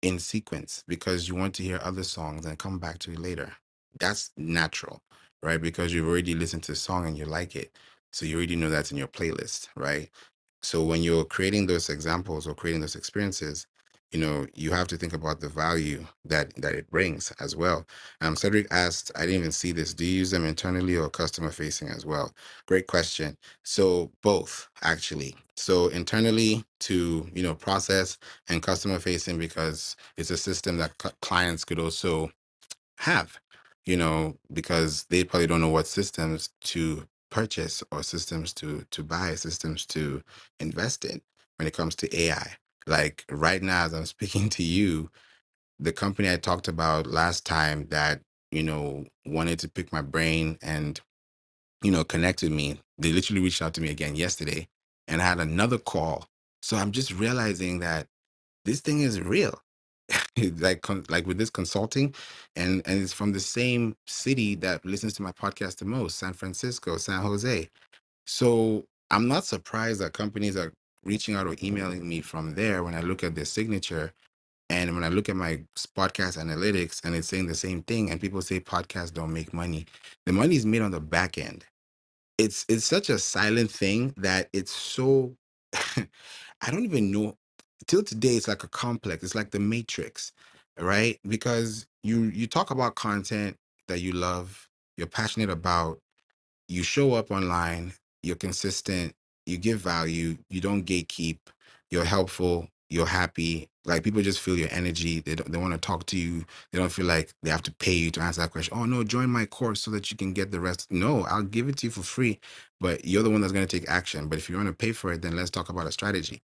in sequence, because you want to hear other songs and come back to it later. That's natural, right? Because you've already listened to the song and you like it. So you already know that's in your playlist, right? So when you're creating those examples or creating those experiences, you have to think about the value that it brings as well. Cedric asked, I didn't even see this, do you use them internally or customer facing as well? Great question. So both, actually. So internally to, process, and customer facing because it's a system that clients could also have, because they probably don't know what systems to purchase or systems to buy, systems to invest in, when it comes to AI. Like right now, as I'm speaking to you, the company I talked about last time that, wanted to pick my brain and, connect with me, they literally reached out to me again yesterday and I had another call. So I'm just realizing that this thing is real. Like with this consulting, and it's from the same city that listens to my podcast the most, San Francisco, San Jose. So I'm not surprised that companies are reaching out or emailing me from there when I look at their signature and when I look at my podcast analytics and it's saying the same thing, and people say podcasts don't make money. The money is made on the back end. It's such a silent thing that it's so I don't even know. Till today, it's like a complex. It's like the Matrix, right? Because you talk about content that you love, you're passionate about, you show up online, you're consistent, you give value, you don't gatekeep, you're helpful, you're happy. Like people just feel your energy. They want to talk to you. They don't feel like they have to pay you to answer that question. Oh no, join my course so that you can get the rest. No, I'll give it to you for free, but you're the one that's going to take action. But if you want to pay for it, then let's talk about a strategy.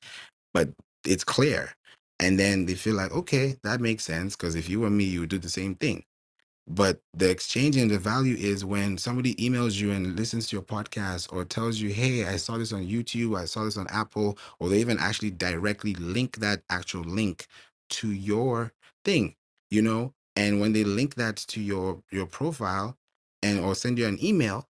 But it's clear. And then they feel like, okay, that makes sense. Because if you were me, you would do the same thing. But the exchange in the value is when somebody emails you and listens to your podcast or tells you, hey, I saw this on YouTube, I saw this on Apple, or they even actually directly link that actual link to your thing, And when they link that to your profile and or send you an email,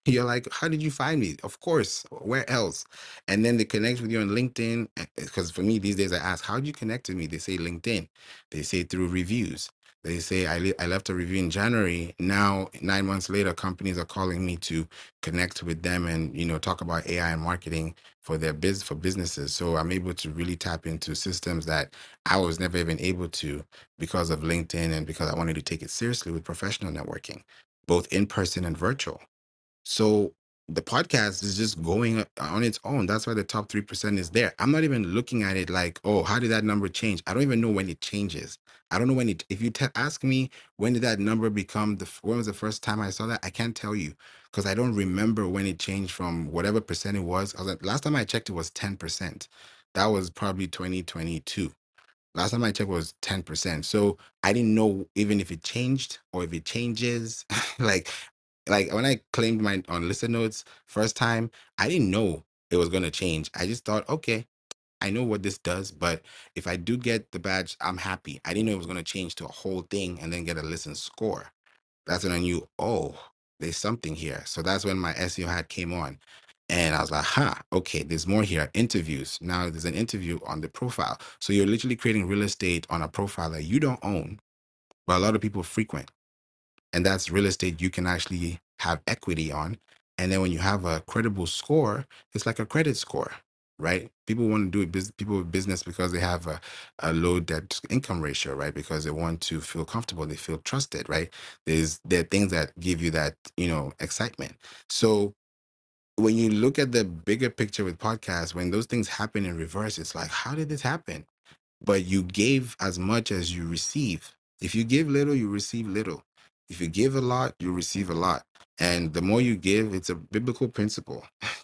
you're like, how did you find me? Of course, where else? And then they connect with you on LinkedIn. Because for me, these days I ask, how did you connect with me? They say LinkedIn. They say through reviews. They say I left a review in January. Now, 9 months later, companies are calling me to connect with them and talk about AI and marketing for their for businesses. So I'm able to really tap into systems that I was never even able to because of LinkedIn and because I wanted to take it seriously with professional networking, both in person and virtual. So the podcast is just going on its own. That's why the top 3% is there. I'm not even looking at it like, oh, how did that number change? I don't even know when it changes. I don't know when it, if you ask me, when did that number become when was the first time I saw that? I can't tell you because I don't remember when it changed from whatever percent it was. I was like, last time I checked, it was 10%. That was probably 2022. Last time I checked was 10%. So I didn't know even if it changed or if it changes. like like when I claimed my on listen notes first time, I didn't know it was gonna change. I just thought, okay, I know what this does, but if I do get the badge, I'm happy. I didn't know it was gonna change to a whole thing and then get a listen score. That's when I knew, oh, there's something here. So that's when my SEO hat came on. And I was like, okay, there's more here. Interviews. Now there's an interview on the profile. So you're literally creating real estate on a profile that you don't own, but a lot of people frequent. And that's real estate you can actually have equity on. And then when you have a credible score, it's like a credit score, right? People want to do it, people with business because they have a low debt income ratio, right? Because they want to feel comfortable, they feel trusted, right? There are things that give you that, excitement. So when you look at the bigger picture with podcasts, when those things happen in reverse, it's like, how did this happen? But you gave as much as you receive. If you give little, you receive little. If you give a lot, you receive a lot. And the more you give, it's a biblical principle. If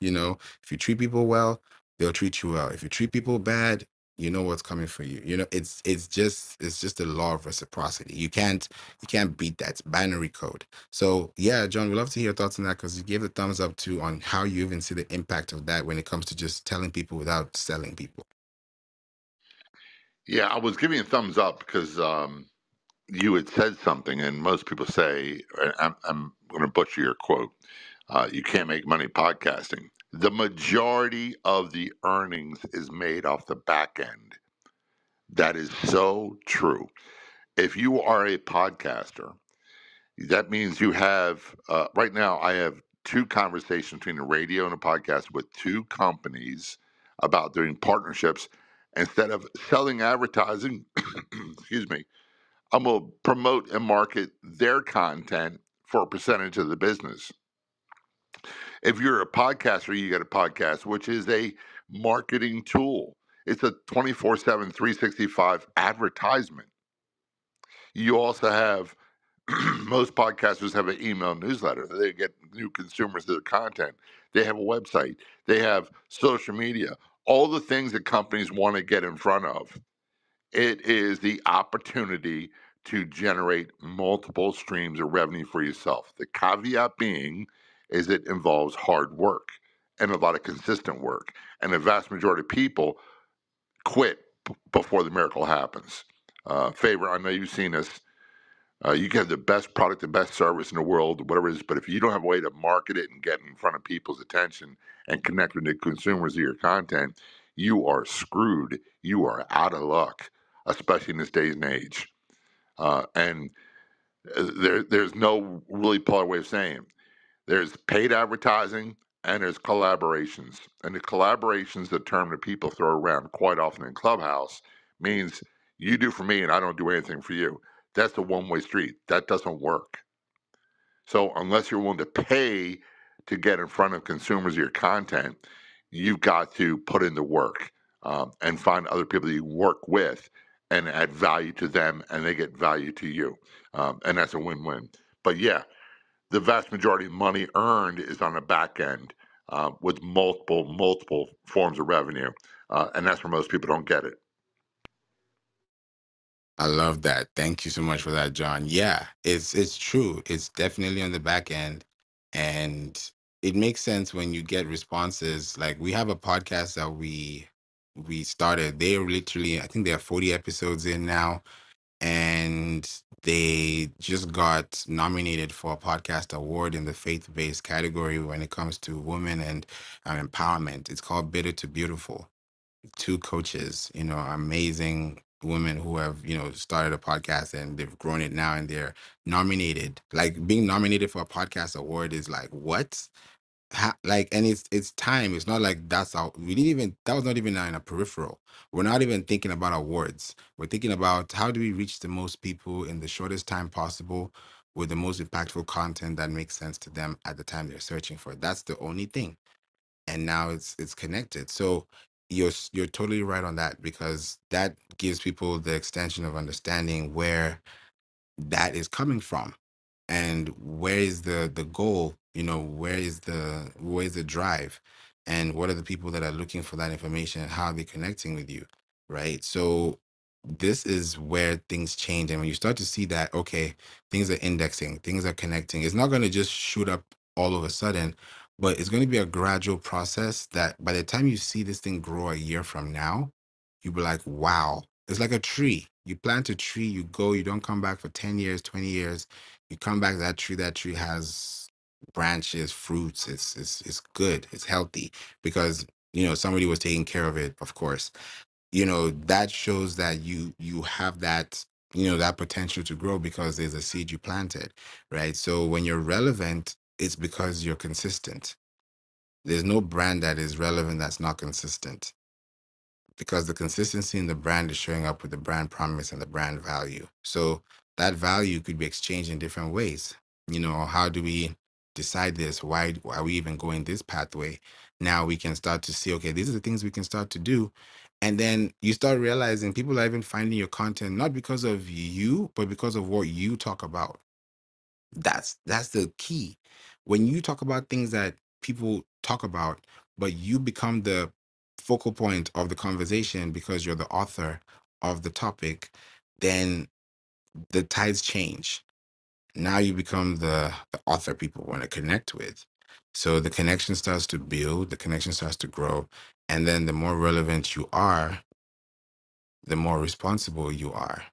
you treat people well, they'll treat you well. If you treat people bad, you know what's coming for you. It's just a law of reciprocity. You can't beat that. It's binary code. So yeah, John, we'd love to hear your thoughts on that because you gave the thumbs up too on how you even see the impact of that when it comes to just telling people without selling people. Yeah, I was giving a thumbs up because you had said something, and most people say, I'm going to butcher your quote, you can't make money podcasting. The majority of the earnings is made off the back end. That is so true. If you are a podcaster, that means you have, right now, I have two conversations between a radio and a podcast with two companies about doing partnerships. Instead of selling advertising, excuse me, I'm going to promote and market their content for a percentage of the business. If you're a podcaster, you get a podcast, which is a marketing tool. It's a 24/7, 365 advertisement. You also have most podcasters have an email newsletter. They get new consumers to their content. They have a website. They have social media. all the things that companies want to get in front of. It is the opportunity to generate multiple streams of revenue for yourself. The caveat being is it involves hard work and a lot of consistent work. And the vast majority of people quit before the miracle happens. Favor, I know you've seen this. You can have the best product, the best service in the world, whatever it is, but if you don't have a way to market it and get in front of people's attention and connect with the consumers of your content, you are screwed. You are out of luck, especially in this day and age. And there's no really polite way of saying it. There's paid advertising and there's collaborations. And the collaborations, the term that people throw around quite often in Clubhouse, means you do for me and I don't do anything for you. That's a one-way street. That doesn't work. So unless you're willing to pay to get in front of consumers of your content, you've got to put in the work and find other people that you work with and add value to them, and they get value to you, and that's a win-win. But yeah, the vast majority of money earned is on the back end with multiple forms of revenue, and that's where most people don't get it. I love that. Thank you so much for that, John. Yeah, it's true. It's definitely on the back end, and it makes sense when you get responses. Like we have a podcast that we started. They're literally, I think there are 40 episodes in now, and they just got nominated for a podcast award in the faith-based category when it comes to women and empowerment. It's called Bitter to Beautiful. Two coaches, amazing women who have, started a podcast and they've grown it now and they're nominated. Like being nominated for a podcast award is like, what? Like, and it's time. It's not like that's our, we didn't even, that was not even in a peripheral. We're not even thinking about awards. We're thinking about how do we reach the most people in the shortest time possible with the most impactful content that makes sense to them at the time they're searching for it. That's the only thing, and now it's connected. So you're totally right on that, because that gives people the extension of understanding where that is coming from, and where is the goal, where is the drive, and what are the people that are looking for that information, and how are they connecting with you, right? So this is where things change, and when you start to see that, okay, things are indexing, things are connecting, it's not going to just shoot up all of a sudden, but it's going to be a gradual process that by the time you see this thing grow a year from now, you'll be like, wow. It's like a tree. You plant a tree, you go, you don't come back for 10 years, 20 years. You come back, that tree has branches, fruits. It's good. It's healthy because, somebody was taking care of it, of course. That shows that you have that, that potential to grow because there's a seed you planted, right? So when you're relevant, it's because you're consistent. There's no brand that is relevant that's not consistent, because the consistency in the brand is showing up with the brand promise and the brand value. So that value could be exchanged in different ways. How do we decide this? Why are we even going this pathway? Now we can start to see, okay, these are the things we can start to do. And then you start realizing people are even finding your content not because of you, but because of what you talk about. That's the key. When you talk about things that people talk about, but you become the focal point of the conversation because you're the author of the topic, then the tides change. Now you become the author people want to connect with. So the connection starts to build, the connection starts to grow, and then the more relevant you are, the more responsible you are.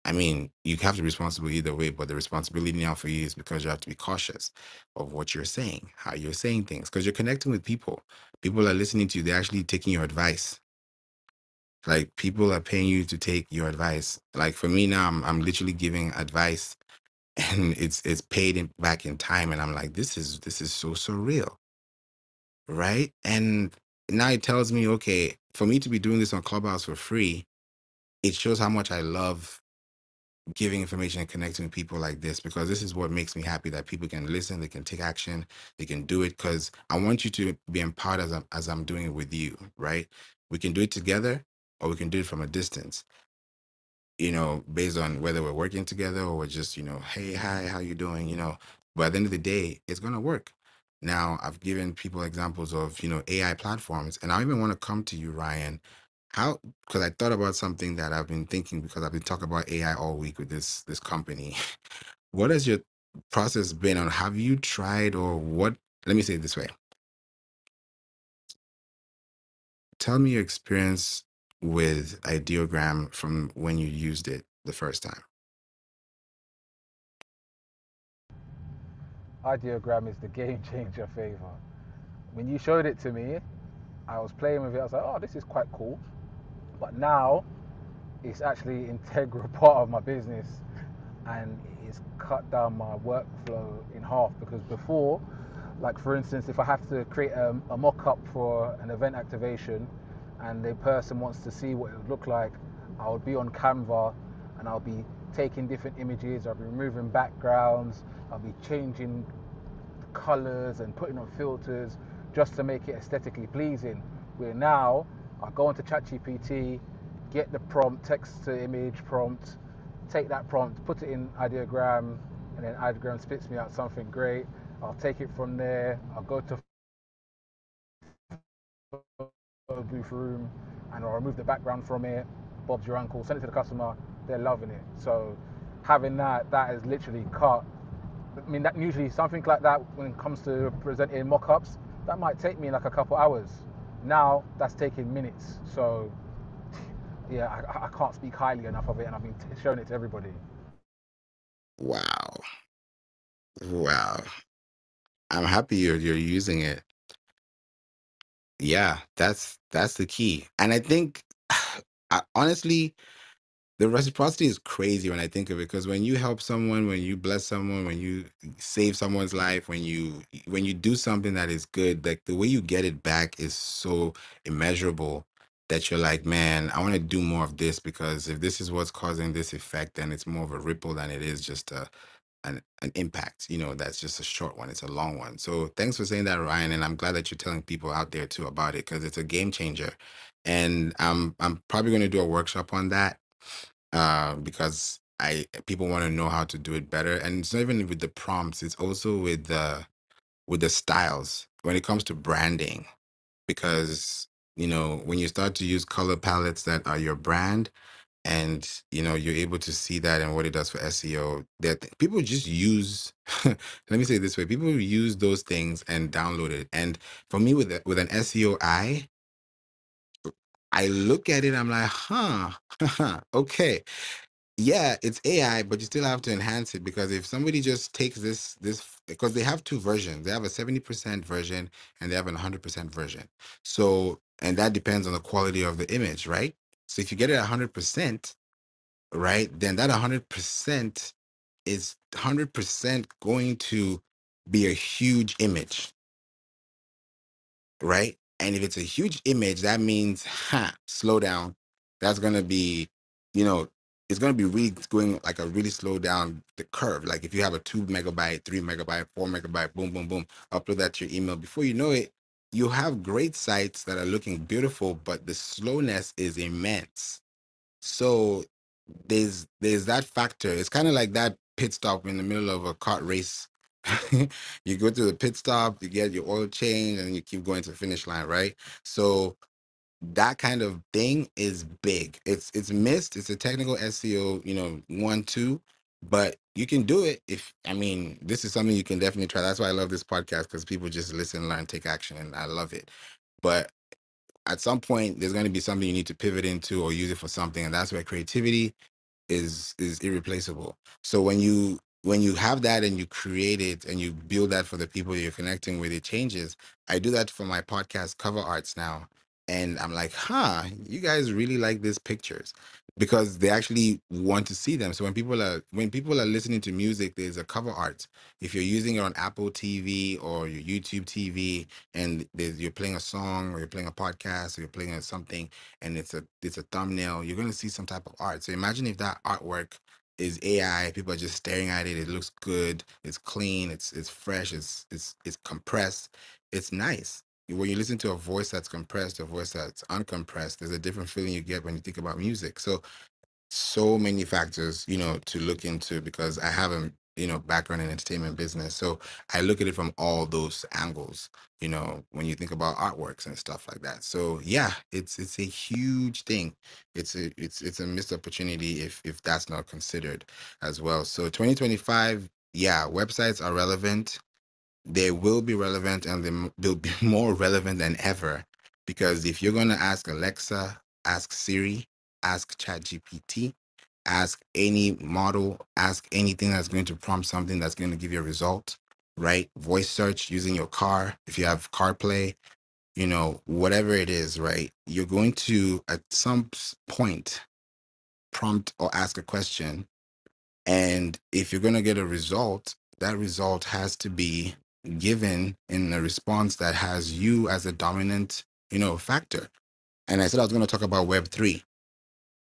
I mean, you have to be responsible either way, but the responsibility now for you is because you have to be cautious of what you're saying, how you're saying things, because you're connecting with people. People are listening to you. They're actually taking your advice. Like people are paying you to take your advice. Like for me now, I'm literally giving advice, and it's paid back in time. And I'm like, this is so surreal, right? And now it tells me, okay, for me to be doing this on Clubhouse for free, it shows how much I love giving information and connecting with people like this, because this is what makes me happy, that people can listen, they can take action, they can do it, because I want you to be empowered as I'm doing it with you, right? We can do it together, or we can do it from a distance, based on whether we're working together or we're just, hey, hi, how you doing, but at the end of the day, it's going to work. Now, I've given people examples of, AI platforms, and I even want to come to you, Ryan. How, because I thought about something that I've been thinking because I've been talking about AI all week with this company. What has your process been on? Have you tried or what? Let me say it this way. Tell me your experience with Ideogram from when you used it the first time. Ideogram is the game changer, Favour. When you showed it to me, I was playing with it. I was like, oh, this is quite cool. But now it's actually integral part of my business, and it's cut down my workflow in half. Because before, like for instance, if I have to create a mock-up for an event activation and the person wants to see what it would look like, I would be on Canva and I'll be taking different images, I'll be removing backgrounds, I'll be changing colors and putting on filters just to make it aesthetically pleasing. Where now I go onto ChatGPT, get the prompt, text to image prompt, take that prompt, put it in ideogram, and then ideogram spits me out something great. I'll take it from there, I'll go to photo booth room and I'll remove the background from it. Bob's your uncle, send it to the customer, they're loving it. So having that has literally cut. I mean, that usually something like that when it comes to presenting mock-ups, that might take me like a couple hours. Now that's taking minutes. So yeah, I can't speak highly enough of it, and I've been showing it to everybody. Wow. Wow. I'm happy you're using it. Yeah, that's the key. And I think honestly, the reciprocity is crazy when I think of it, because when you help someone, when you bless someone, when you save someone's life, when you do something that is good, like the way you get it back is so immeasurable that you're like, man, I want to do more of this, because if this is what's causing this effect, then it's more of a ripple than it is just an impact. That's just a short one. It's a long one. So thanks for saying that, Ryan, and I'm glad that you're telling people out there too about it, because it's a game changer. And I'm probably going to do a workshop on that, because I people want to know how to do it better. And it's not even with the prompts, it's also with the styles when it comes to branding. Because when you start to use color palettes that are your brand, and you're able to see that and what it does for SEO, that people just use let me say it this way, people use those things and download it. And for me, with an SEO I look at it, I'm like, okay, yeah, it's AI, but you still have to enhance it, because if somebody just takes this, because they have two versions, they have a 70% version and they have an 100% version. So, and that depends on the quality of the image, right? So if you get it 100%, right, then that 100% is 100% going to be a huge image, right? And if it's a huge image, that means, slow down. That's gonna be, you know, it's gonna be really going like a really slow down the curve. Like if you have a 2 MB, 3 MB, 4 MB, boom, boom, boom, upload that to your email. Before you know it, you have great sites that are looking beautiful, but the slowness is immense. So there's that factor. It's kind of like that pit stop in the middle of a kart race. You go to the pit stop, you get your oil change, and you keep going to the finish line, right? So that kind of thing is big. It's missed. It's a technical SEO, 1, 2, but you can do it. If I mean, this is something you can definitely try. That's why I love this podcast, because people just listen, learn, take action, and I love it. But at some point, there's going to be something you need to pivot into or use it for something, and that's where creativity is irreplaceable. So when you have that and you create it and you build that for the people you're connecting with, it changes. I do that for my podcast cover arts now. And I'm like, you guys really like these pictures, because they actually want to see them. So when people are listening to music, there's a cover art. If you're using it on Apple TV or your YouTube TV, and you're playing a song or you're playing a podcast or you're playing something, and it's a thumbnail, you're gonna see some type of art. So imagine if that artwork is AI, people are just staring at it, it looks good, it's clean, it's fresh, it's compressed, it's nice. When you listen to a voice that's compressed, a voice that's uncompressed, there's a different feeling you get when you think about music. So many factors, to look into, because I have background in entertainment business. So I look at it from all those angles, when you think about artworks and stuff like that. So yeah, it's a huge thing. It's a missed opportunity if that's not considered as well. So 2025, yeah, websites are relevant. They will be relevant, and they'll be more relevant than ever, because if you're going to ask Alexa, ask Siri, ask ChatGPT, ask any model, ask anything that's going to prompt something that's going to give you a result, right? Voice search using your car, if you have CarPlay, whatever it is, right? You're going to at some point prompt or ask a question, and if you're going to get a result, that result has to be given in a response that has you as a dominant, factor. And I said I was going to talk about Web3.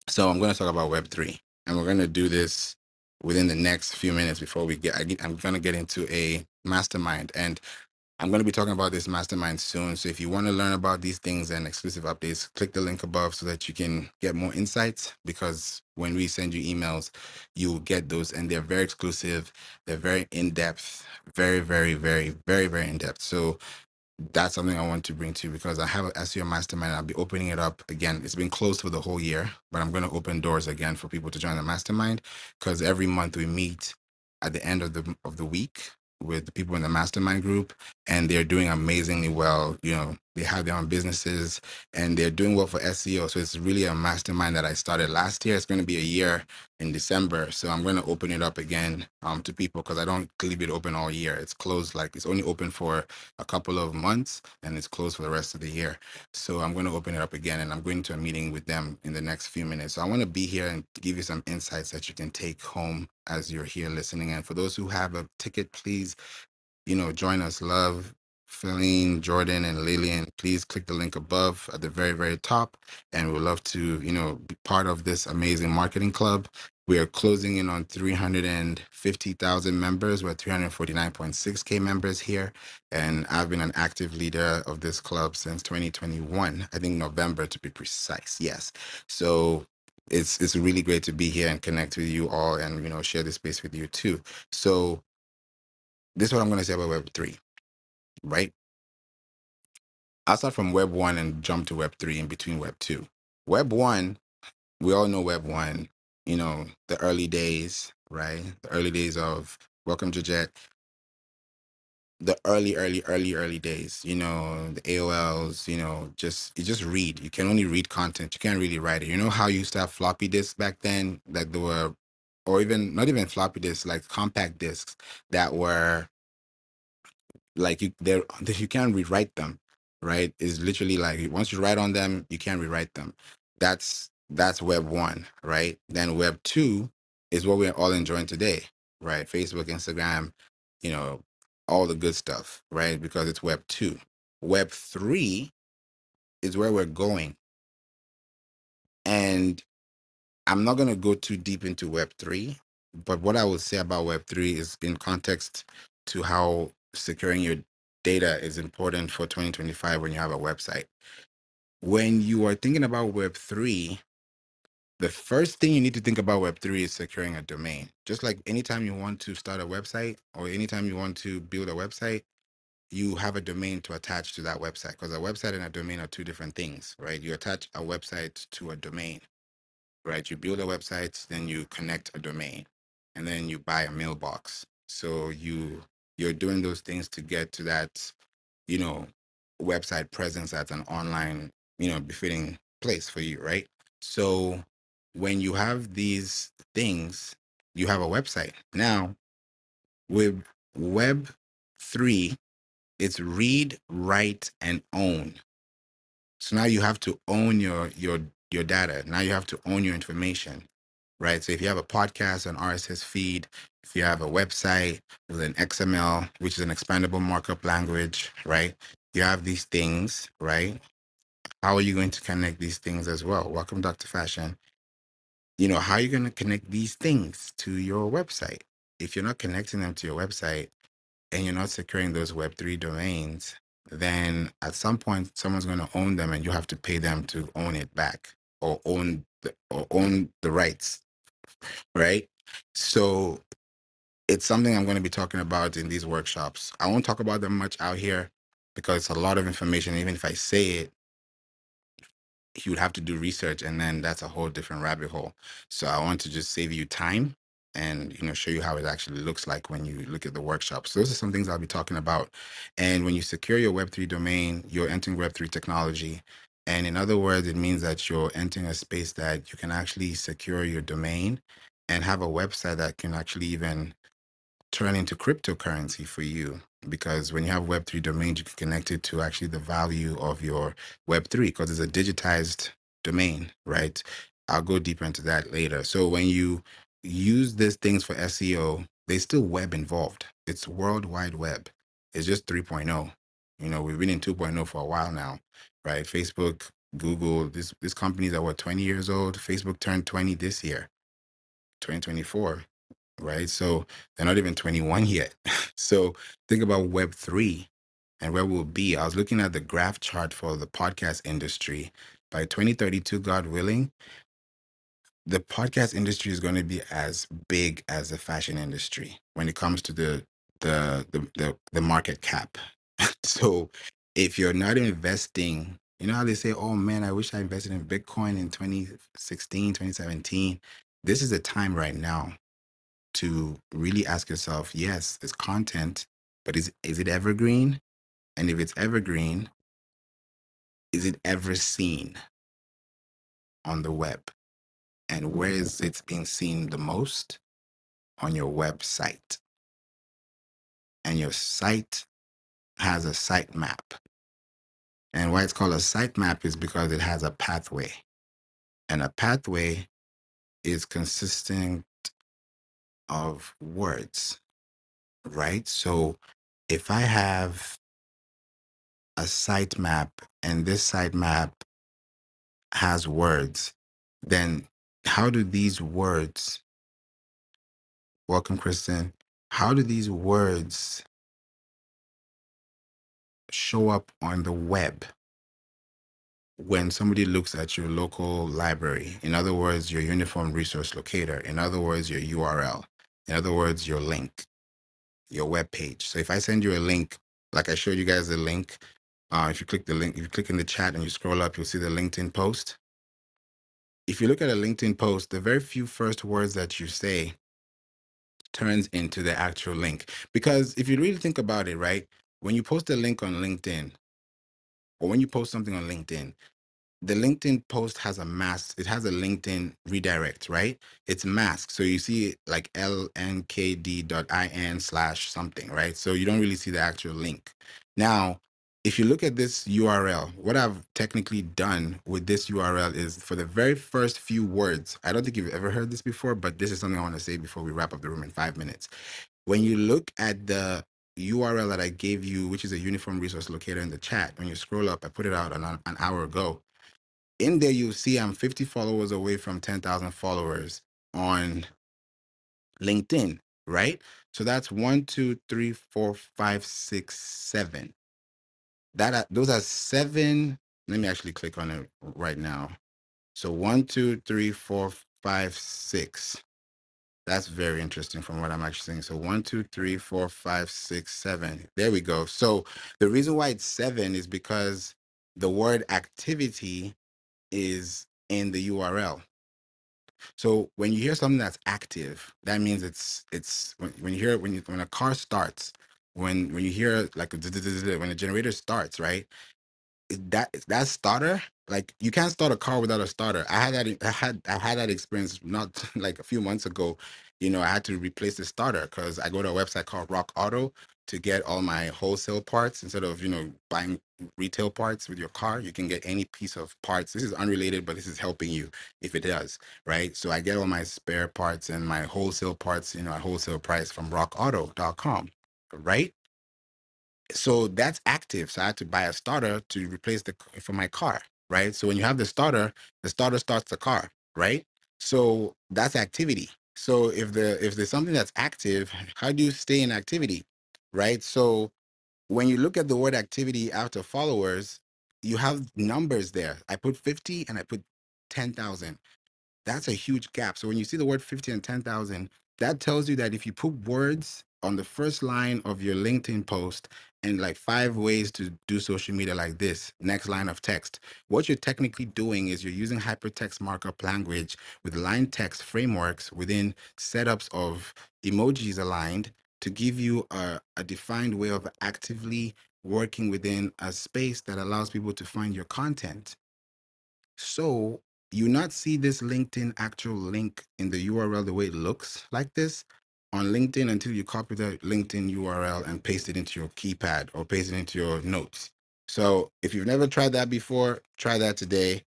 So I'm going to talk about Web3. And we're going to do this within the next few minutes before I'm going to get into a mastermind. And I'm going to be talking about this mastermind soon. So if you want to learn about these things and exclusive updates, click the link above so that you can get more insights, because when we send you emails, you'll get those, and they're very exclusive. They're very in-depth, very, very, very, very, very in-depth. So that's something I want to bring to you, because I have an SEO mastermind. I'll be opening it up again. It's been closed for the whole year, but I'm going to open doors again for people to join the mastermind, because every month we meet at the end of the week with the people in the mastermind group, and they're doing amazingly well. They have their own businesses and they're doing well for SEO. So it's really a mastermind that I started last year. It's going to be a year in December. So I'm going to open it up again to people, because I don't leave it open all year. It's closed, like it's only open for a couple of months and it's closed for the rest of the year. So I'm going to open it up again, and I'm going to a meeting with them in the next few minutes. So I want to be here and give you some insights that you can take home as you're here listening. And for those who have a ticket, please, join us. Love, Feline, Jordan, and Lillian, please click the link above at the very, very top. And we'd love to, be part of this amazing marketing club. We are closing in on 350,000 members. We're 349.6K members here. And I've been an active leader of this club since 2021, I think November to be precise. Yes. So it's really great to be here and connect with you all, and, share this space with you too. So this is what I'm going to say about Web3, right? I'll start from Web 1 and jump to Web 3 in between Web 2. Web 1, we all know Web 1, the early days, right? The early days of Welcome to Jet, the early days, the AOLs, you just read. You can only read content. You can't really write it. You know how you used to have floppy disks back then, that there were, or even not even floppy disks, like compact disks that were like you can't rewrite them, right? It's literally like once you write on them, you can't rewrite them. That's Web 1, right? Then Web 2 is what we're all enjoying today, right? Facebook, Instagram, you know, all the good stuff, right? Because it's Web 2. Web 3 is where we're going. And I'm not going to go too deep into Web3, but what I would say about Web3 is in context to how securing your data is important for 2025 when you have a website. When you are thinking about Web3, the first thing you need to think about Web3 is securing a domain. Just like anytime you want to start a website or anytime you want to build a website, you have a domain to attach to that website, because a website and a domain are two different things, right? You attach a website to a domain, right? You build a website, then you connect a domain, and then you buy a mailbox. So you're doing those things to get to that, you know, website presence as an online, befitting place for you, right? So when you have these things, you have a website. Now with Web 3, it's read, write, and own. So now you have to own your data. Now you have to own your information, right? So if you have a podcast, an RSS feed, if you have a website with an XML, which is an expandable markup language, right? You have these things, right? How are you going to connect these things as well? Welcome, Dr. Fashion. How are you going to connect these things to your website? If you're not connecting them to your website and you're not securing those Web3 domains, then at some point someone's going to own them and you have to pay them to own it back, or own the rights, right? So it's something I'm going to be talking about in these workshops. I won't talk about them much out here because it's a lot of information. Even if I say it, you would have to do research, and then that's a whole different rabbit hole. So I want to just save you time and show you how it actually looks like when you look at the workshop. So those are some things I'll be talking about. And when you secure your Web3 domain, you're entering Web3 technology. And in other words, it means that you're entering a space that you can actually secure your domain and have a website that can actually even turn into cryptocurrency for you, because when you have Web3 domains, you can connect it to actually the value of your Web3 because it's a digitized domain, right? I'll go deeper into that later. So when you use these things for SEO, there's still web involved. It's World Wide Web. It's just 3.0. We've been in 2.0 for a while now, right? Facebook, Google, these companies are what, 20 years old? Facebook turned 20 this year, 2024, right? So they're not even 21 yet. So think about Web3 and where we'll be. I was looking at the graph chart for the podcast industry. By 2032, God willing, the podcast industry is going to be as big as the fashion industry when it comes to the market cap. So if you're not investing, you know how they say, oh man, I wish I invested in Bitcoin in 2016, 2017. This is the time right now to really ask yourself, yes, it's content, but is it evergreen? And if it's evergreen, is it ever seen on the web? And where is it being seen the most? On your website. And your site has a site map. And why it's called a site map is because it has a pathway. And a pathway is consisting of words, right? So if I have a site map and this site map has words, then how do these words, welcome, Kristen, how do these words show up on the web when somebody looks at your local library? In other words, your uniform resource locator. In other words, your URL. In other words, your link, your web page. So if I send you a link, like I showed you guys the link, if you click the link, if you click in the chat and you scroll up, you'll see the LinkedIn post. If you look at a LinkedIn post, the very few first words that you say turns into the actual link. Because if you really think about it, right, when you post a link on LinkedIn or when you post something on LinkedIn, the LinkedIn post has a mask. It has a LinkedIn redirect, right? It's masked. So you see like lnkd.in/something, right? So you don't really see the actual link. Now, if you look at this URL, what I've technically done with this URL is for the very first few words, I don't think you've ever heard this before, but this is something I want to say before we wrap up the room in 5 minutes. When you look at the URL that I gave you, which is a uniform resource locator in the chat, when you scroll up, I put it out an hour ago. In there, you'll see I'm 50 followers away from 10,000 followers on LinkedIn, right? So that's 1, 2, 3, 4, 5, 6, 7. Those are 7. Let me actually click on it right now. So 1, 2, 3, 4, 5, 6. That's very interesting from what I'm actually saying. So 1, 2, 3, 4, 5, 6, 7. There we go. So the reason why it's 7 is because the word activity is in the URL. So when you hear something that's active, that means it's when you hear when a car starts, when you hear like when a generator starts, right? That starter, like you can't start a car without a starter. I had that experience not like a few months ago. I had to replace the starter because I go to a website called Rock Auto to get all my wholesale parts instead of buying retail parts with your car. You can get any piece of parts. This is unrelated, but this is helping you if it does, right? So I get all my spare parts and my wholesale parts, at wholesale price from rockauto.com, right? So that's active. So I had to buy a starter to replace for my car, right? So when you have the starter starts the car, right? So that's activity. So if there's something that's active, how do you stay in activity, right? So when you look at the word activity after followers, you have numbers there. I put 50 and I put 10,000. That's a huge gap. So when you see the word 50 and 10,000, that tells you that if you put words on the first line of your LinkedIn post and like 5 ways to do social media like this, next line of text, what you're technically doing is you're using hypertext markup language with line text frameworks within setups of emojis aligned to give you a defined way of actively working within a space that allows people to find your content. So you not see this LinkedIn actual link in the URL the way it looks like this on LinkedIn until you copy the LinkedIn URL and paste it into your keypad or paste it into your notes. So if you've never tried that before, try that today,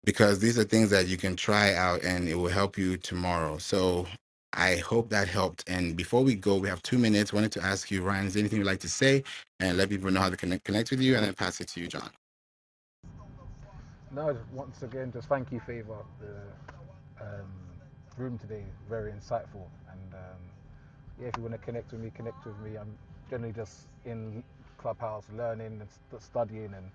because these are things that you can try out and it will help you tomorrow. So I hope that helped. And before we go, we have 2 minutes. Wanted to ask you, Ryan, is there anything you'd like to say and let people know how to connect with you, and then pass it to you, John. No, once again, just thank you, Favour. The room today very insightful, and yeah, if you want to connect with me, connect with me. I'm generally just in Clubhouse learning and studying and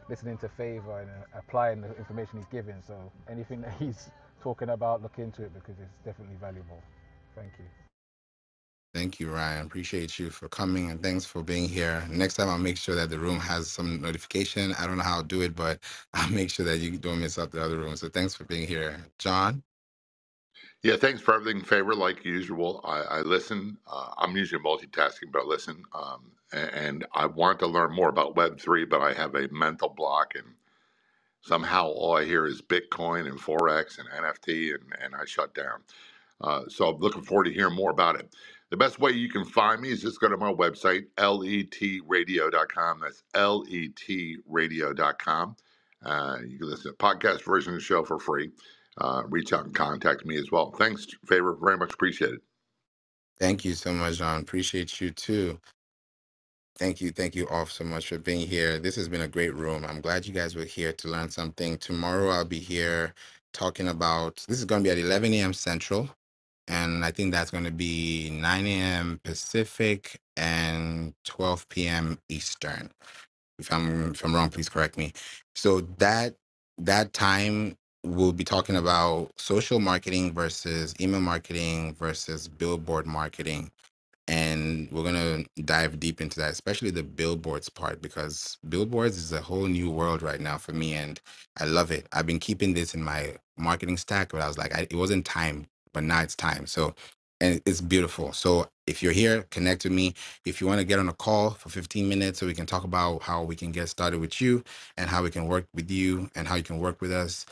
listening to Favour and applying the information he's giving. So anything that he's talking about, look into it because it's definitely valuable. Thank you. Thank you, Ryan. Appreciate you for coming, and thanks for being here. Next time, I'll make sure that the room has some notification. I don't know how I'll do it, but I'll make sure that you don't miss out the other room. So thanks for being here. John? Yeah, thanks for everything, Favor. Like usual, I listen. I'm usually multitasking, but I listen. And I want to learn more about Web3, but I have a mental block, and somehow all I hear is Bitcoin and Forex and NFT, and I shut down. So I'm looking forward to hearing more about it. The best way you can find me is just go to my website, letradio.com. That's letradio.com. You can listen to the podcast version of the show for free. Reach out and contact me as well. Thanks, Favor. Very much appreciated. Thank you so much, John. Appreciate you too. Thank you. Thank you all so much for being here. This has been a great room. I'm glad you guys were here to learn something. Tomorrow, I'll be here talking about this is going to be at 11 a.m. Central. And I think that's going to be 9 a.m. Pacific and 12 p.m. Eastern. If I'm wrong, please correct me. So that time we'll be talking about social marketing versus email marketing versus billboard marketing, and we're gonna dive deep into that, especially the billboards part, because billboards is a whole new world right now for me, and I love it. I've been keeping this in my marketing stack, but I was like, it wasn't time, but now it's time. So, and it's beautiful. So if you're here, connect with me. If you want to get on a call for 15 minutes so we can talk about how we can get started with you and how we can work with you and how you can work with us,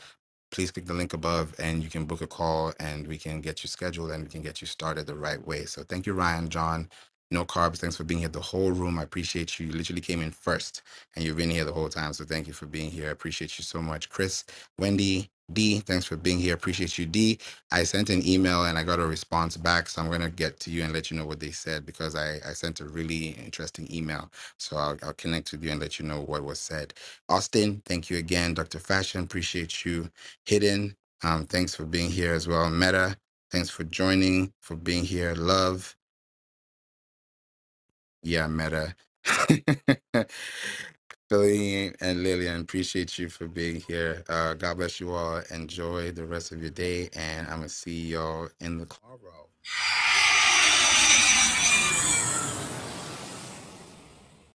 please click the link above and you can book a call and we can get you scheduled and we can get you started the right way. So thank you, Ryan, John. No carbs. Thanks for being here. The whole room. I appreciate you. You literally came in first and you've been here the whole time. So thank you for being here. I appreciate you so much. Chris, Wendy, D, thanks for being here. Appreciate you, D. I sent an email and I got a response back. So I'm going to get to you and let you know what they said, because I sent a really interesting email. So I'll connect with you and let you know what was said. Austin, thank you again. Dr. Fashion, appreciate you. Hidden, thanks for being here as well. Meta, thanks for joining, for being here. Love, yeah, Meta. Philly and Lillian, appreciate you for being here. God bless you all. Enjoy the rest of your day, and I'm gonna see y'all in the car row.